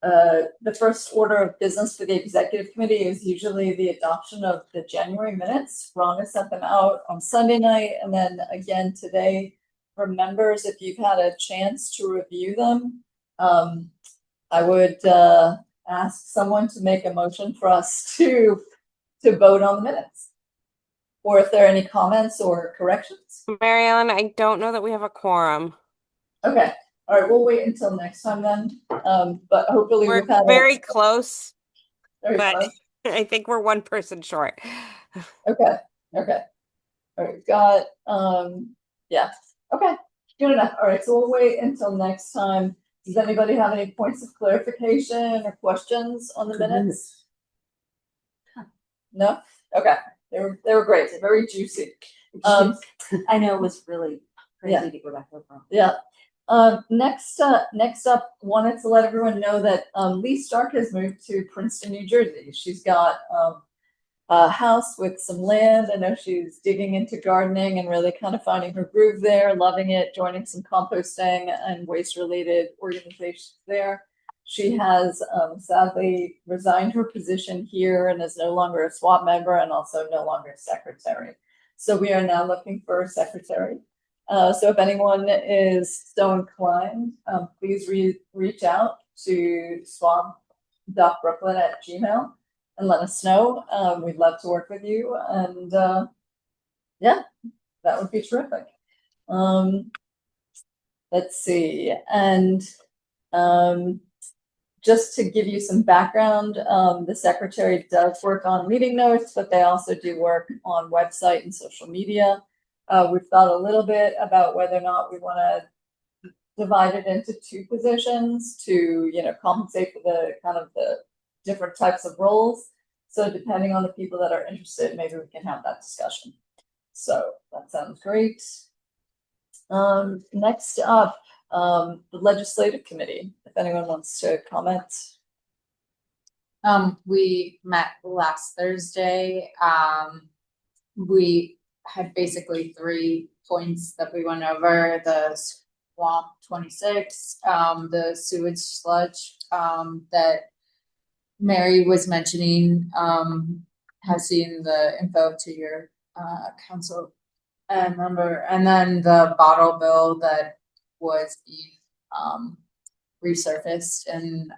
the first order of business for the executive committee is usually the adoption of the January minutes. Rhonda sent them out on Sunday night, and then again today. For members, if you've had a chance to review them, I would ask someone to make a motion for us to vote on the minutes. Or if there are any comments or corrections. Mary Ellen, I don't know that we have a quorum. Okay. All right, we'll wait until next time then. But hopefully we're very close. But close. I think we're one person short. Okay. All right, we've got yeah. Okay, good enough. All right, so we'll wait until next time. Does anybody have any points of clarification or questions on the minutes? No? Okay. They were great. Very juicy. I know it was really crazy to go back over. Yeah. Next up, wanted to let everyone know that Lee Stark has moved to Princeton, New Jersey. She's got house with some land. I know she's digging into gardening and really kind of finding her groove there, loving it, joining some composting and waste-related organizations there. She has sadly resigned her position here and is no longer a SWAB member and also no longer a secretary. So we are now looking for a secretary. So if anyone is so inclined, please reach out to swab.brooklyn@gmail.com and let us know. We'd love to work with you. And yeah, that would be terrific. Let's see. And just to give you some background, the secretary does work on meeting notes, but they also do work on website and social media. We've thought a little bit about whether or not we want to divide it into two positions to, compensate for the kind of the different types of roles. So depending on the people that are interested, maybe we can have that discussion. So that sounds great. Next up, the legislative committee, if anyone wants to comment. We met last Thursday. We had basically 3 points that we went over: the SWMP 26, the sewage sludge that Mary was mentioning, has seen the info to your council member, and then the bottle bill that was being resurfaced, and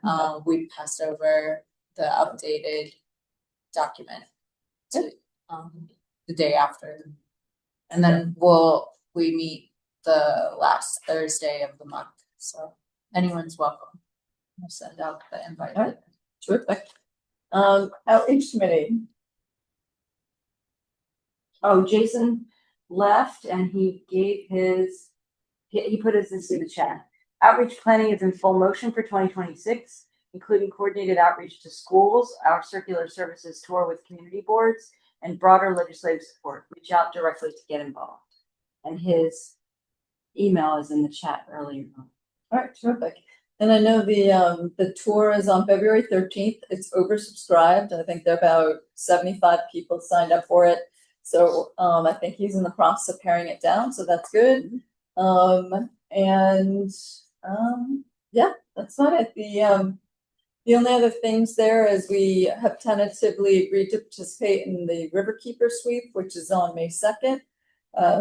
we passed over the updated document to the day after, and then we meet the last Thursday of the month, so anyone's welcome. We'll send out the invite. Right. Terrific. Outreach committee. Oh, Jason left and he put his into the chat. Outreach planning is in full motion for 2026, including coordinated outreach to schools, our circular services tour with community boards, and broader legislative support. Reach out directly to get involved. And his email is in the chat earlier. All right, terrific. And I know the tour is on February 13th. It's oversubscribed. I think there are about 75 people signed up for it. So I think he's in the process of paring it down. So that's good. Yeah, that's not it. The only other things there is we have tentatively agreed to participate in the Riverkeeper Sweep, which is on May 2nd.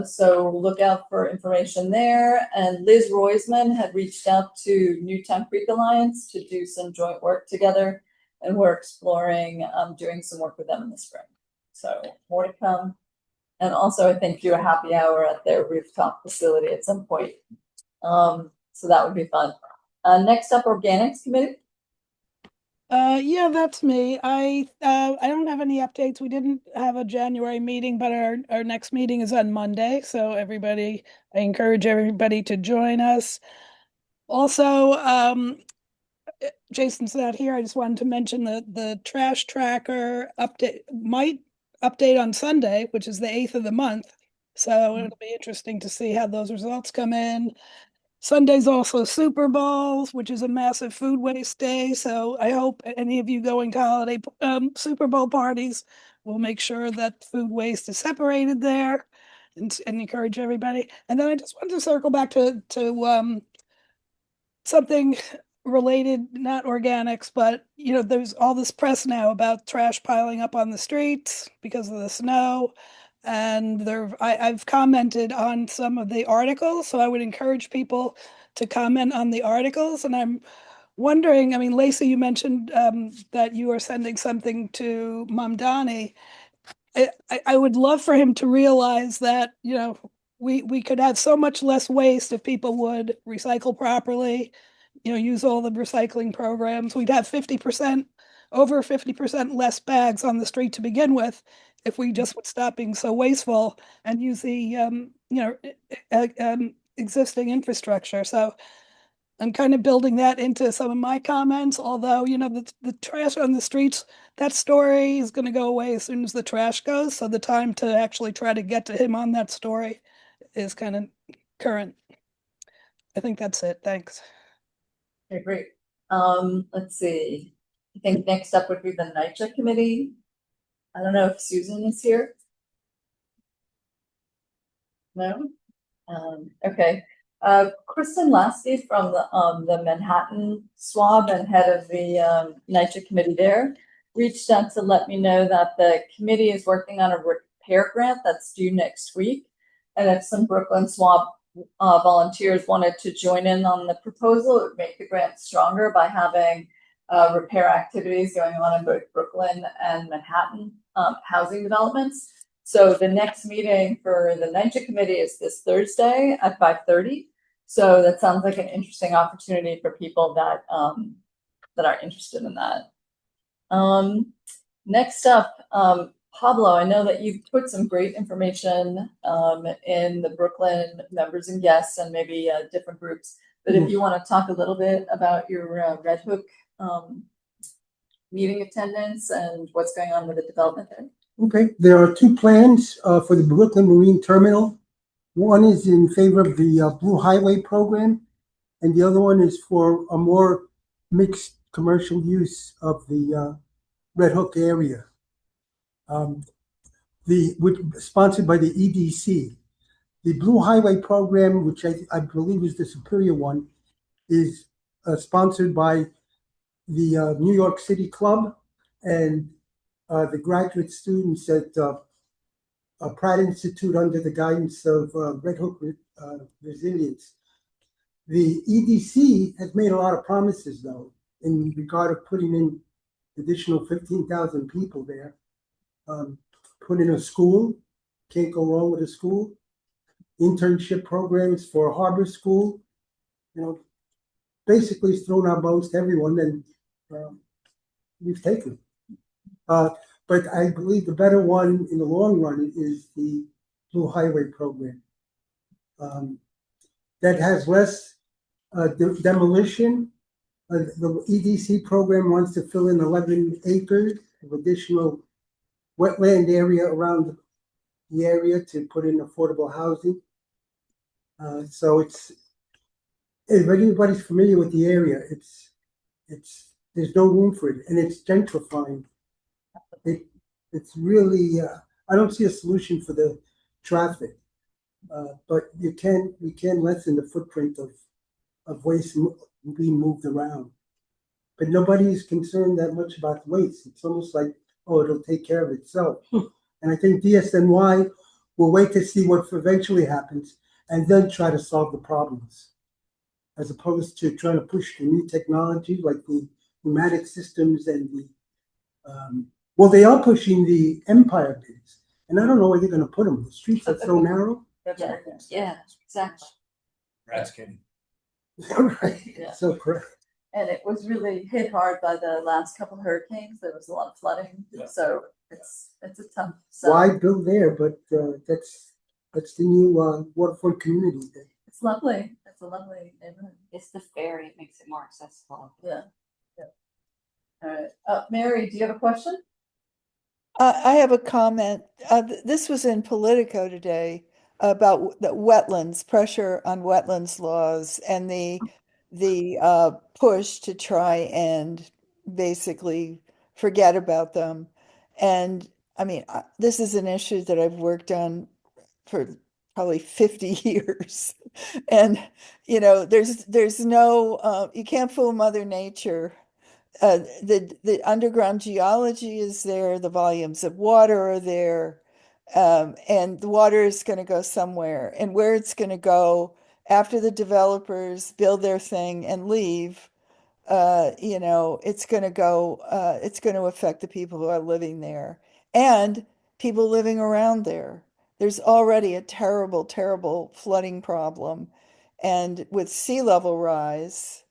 So look out for information there. And Liz Roisman had reached out to Newtown Creek Alliance to do some joint work together. And we're exploring doing some work with them in the spring. So more to come. And also, I think do a happy hour at their rooftop facility at some point. So that would be fun. Next up, Organics Committee. Yeah, that's me. I don't have any updates. We didn't have a January meeting, but our next meeting is on Monday. So I encourage everybody to join us. Also, Jason's not here. I just wanted to mention the trash tracker might update on Sunday, which is the 8th of the month. So it'll be interesting to see how those results come in. Sunday's also Super Bowl, which is a massive food waste day. So I hope any of you going to holiday Super Bowl parties will make sure that food waste is separated there and encourage everybody. And then I just wanted to circle back to something related, not organics, but there's all this press now about trash piling up on the streets because of the snow. And I've commented on some of the articles, so I would encourage people to comment on the articles. And I'm wondering, I mean, Lacey, you mentioned that you are sending something to Mamdani. I would love for him to realize that, we could have so much less waste if people would recycle properly, use all the recycling programs. We'd have over 50% less bags on the street to begin with if we just would stop being so wasteful and use the existing infrastructure. So I'm kind of building that into some of my comments, although, the trash on the streets, that story is going to go away as soon as the trash goes. So the time to actually try to get to him on that story is kind of current. I think that's it. Thanks. Okay, great. Let's see. I think next up would be the NYCHA committee. I don't know if Susan is here. No? Okay. Kristen Lasky from the Manhattan SWAB and head of the NYCHA committee there reached out to let me know that the committee is working on a repair grant that's due next week. And if some Brooklyn SWAB volunteers wanted to join in on the proposal, it would make the grant stronger by having repair activities going on in both Brooklyn and Manhattan housing developments. So the next meeting for the NYCHA committee is this Thursday at 5:30. So that sounds like an interesting opportunity for people that that are interested in that. Next up, Pablo, I know that you put some great information in the Brooklyn members and guests and maybe different groups. But if you want to talk a little bit about your Red Hook meeting attendance and what's going on with the development there. Okay, there are two plans for the Brooklyn Marine Terminal. One is in favor of the Blue Highway program, and the other one is for a more mixed commercial use of the Red Hook area. Sponsored by the EDC. The Blue Highway program, which I believe is the superior one, is sponsored by the New York City Club and the graduate students at Pratt Institute under the guidance of Red Hook Resilience. The EDC has made a lot of promises, though, in regard of putting in additional 15,000 people there. Put in a school, can't go wrong with a school. Internship programs for Harbor School. You know, basically it's thrown out most everyone, and we've taken. But I believe the better one in the long run is the Blue Highway program. That has less demolition. The EDC program wants to fill in 11 acres of additional wetland area around the area to put in affordable housing. So it's, if anybody's familiar with the area, it's there's no room for it, and it's gentrifying. It's really I don't see a solution for the traffic, but we can lessen the footprint of waste being moved around. But nobody's concerned that much about waste. It's almost like, oh, it'll take care of itself. And I think DSNY will wait to see what eventually happens and then try to solve the problems, as opposed to trying to push the new technology like the pneumatic systems and the well, they are pushing the Empire bids, and I don't know where they're going to put them. The streets are so narrow. Yeah, exactly. Rats kidding. Right. Yeah. So correct. And it was really hit hard by the last couple of hurricanes. There was a lot of flooding, so it's a tough. Why build there? But that's the new waterfront community thing. It's lovely. It's a lovely neighborhood. It's the ferry. It makes it more accessible. Yeah. All right. Mary, do you have a question? I have a comment. This was in Politico today about the wetlands, pressure on wetlands laws, and the push to try and basically forget about them. And I mean, this is an issue that I've worked on for probably 50 years. And, you know, there's no, you can't fool Mother Nature. The underground geology is there, the volumes of water are there, and the water is going to go somewhere. And where it's going to go after the developers build their thing and leave, you know, it's going to affect the people who are living there and people living around there. There's already a terrible, terrible flooding problem. And with sea level rise,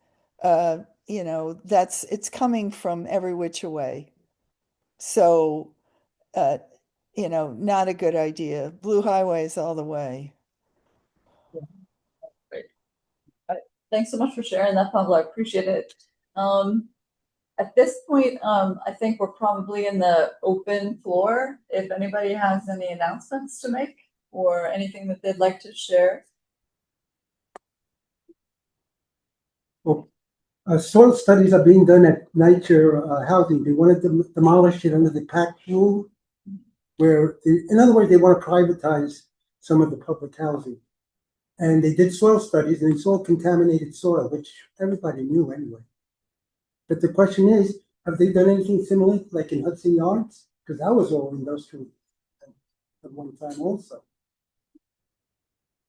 you know, it's coming from every which way. So, you know, not a good idea. Blue highways all the way. Great. Thanks so much for sharing that, Pablo. I appreciate it. At this point, I think we're probably in the open floor. If anybody has any announcements to make or anything that they'd like to share. Well, soil studies are being done at NYCHA housing. They wanted to demolish it under the PAC rule, where, in other words, they want to privatize some of the public housing. And they did soil studies and they saw contaminated soil, which everybody knew anyway. But the question is, have they done anything similar, like in Hudson Yards? Because that was all industrial at one time also.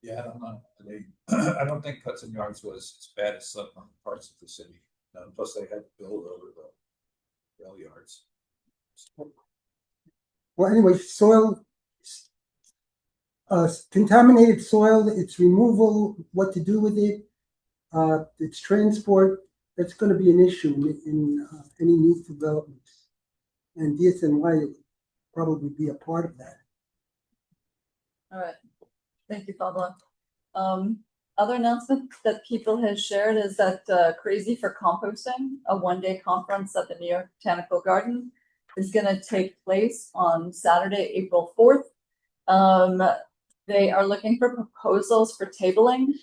Yeah, I don't know. I don't think Hudson Yards was as bad as some parts of the city. Plus, they had to build over the rail yards. Well, anyway, soil, contaminated soil, its removal, what to do with it, its transport, that's going to be an issue in any new developments. And DSNY will probably be a part of that. All right. Thank you, Pablo. Other announcement that people has shared is that Crazy for Composting, a one-day conference at the New York Botanical Garden, is going to take place on Saturday, April 4th. They are looking for proposals for tabling.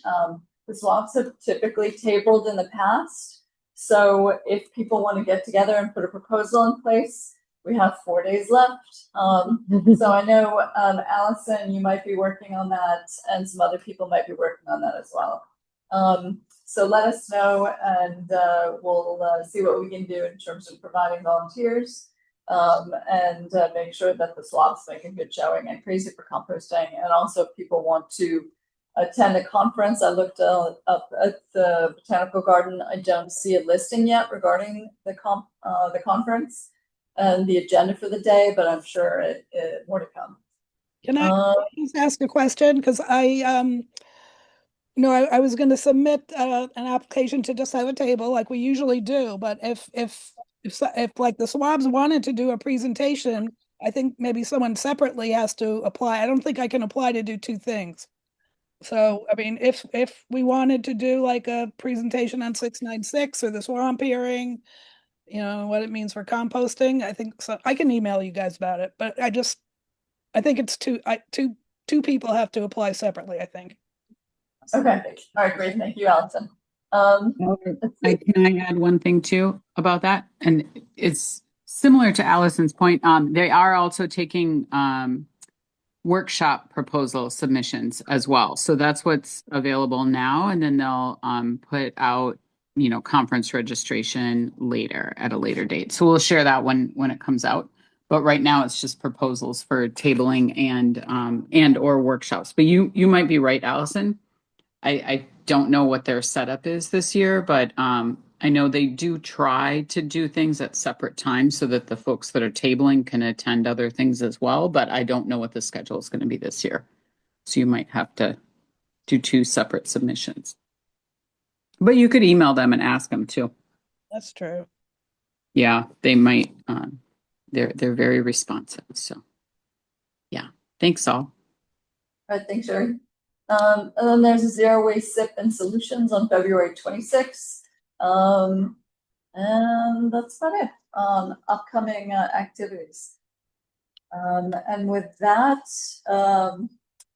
The SWABs have typically tabled in the past. So if people want to get together and put a proposal in place, we have 4 days left. So I know, Allison, you might be working on that, and some other people might be working on that as well. So let us know, and we'll see what we can do in terms of providing volunteers, and make sure that the SWABs make a good showing and Crazy for Composting. And also, if people want to attend a conference, I looked up at the Botanical Garden. I don't see a listing yet regarding the conference and the agenda for the day, but I'm sure it more to come. Can I just ask a question? Because I was going to submit an application to just have a table like we usually do. But if like the SWABs wanted to do a presentation, I think maybe someone separately has to apply. I don't think I can apply to do two things. So, I mean, if we wanted to do like a presentation on 696 or the SWAMP hearing, what it means for composting, I think so. I can email you guys about it, but I think it's two people have to apply separately, I think. Okay. All right, great. Thank you, Allison. Can I add one thing too about that? And it's similar to Allison's point. They are also taking workshop proposal submissions as well. So that's what's available now. And then they'll put out, conference registration later at a later date. So we'll share that when it comes out. But right now it's just proposals for tabling and or workshops. But you might be right, Allison. I don't know what their setup is this year, but I know they do try to do things at separate times so that the folks that are tabling can attend other things as well. But I don't know what the schedule is going to be this year. So you might have to do two separate submissions. But you could email them and ask them too. That's true. Yeah, they might. They're very responsive. So yeah, thanks all. All right, thanks, Sherry. And then there's a zero waste sip and solutions on February 26th. And that's about it on upcoming activities. And with that, our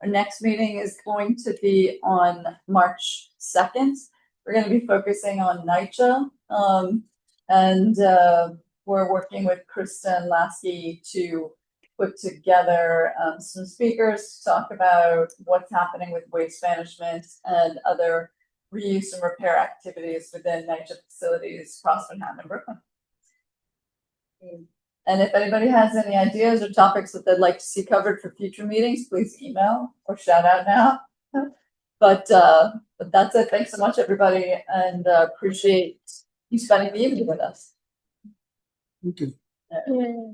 next meeting is going to be on March 2nd. We're going to be focusing on NYCHA, and we're working with Kristen Lasky to put together some speakers to talk about what's happening with waste management and other reuse and repair activities within NYCHA facilities across Manhattan and Brooklyn. And if anybody has any ideas or topics that they'd like to see covered for future meetings, please email or shout out now. But that's it. Thanks so much, everybody, and appreciate you spending the evening with us. Thank you. Yeah.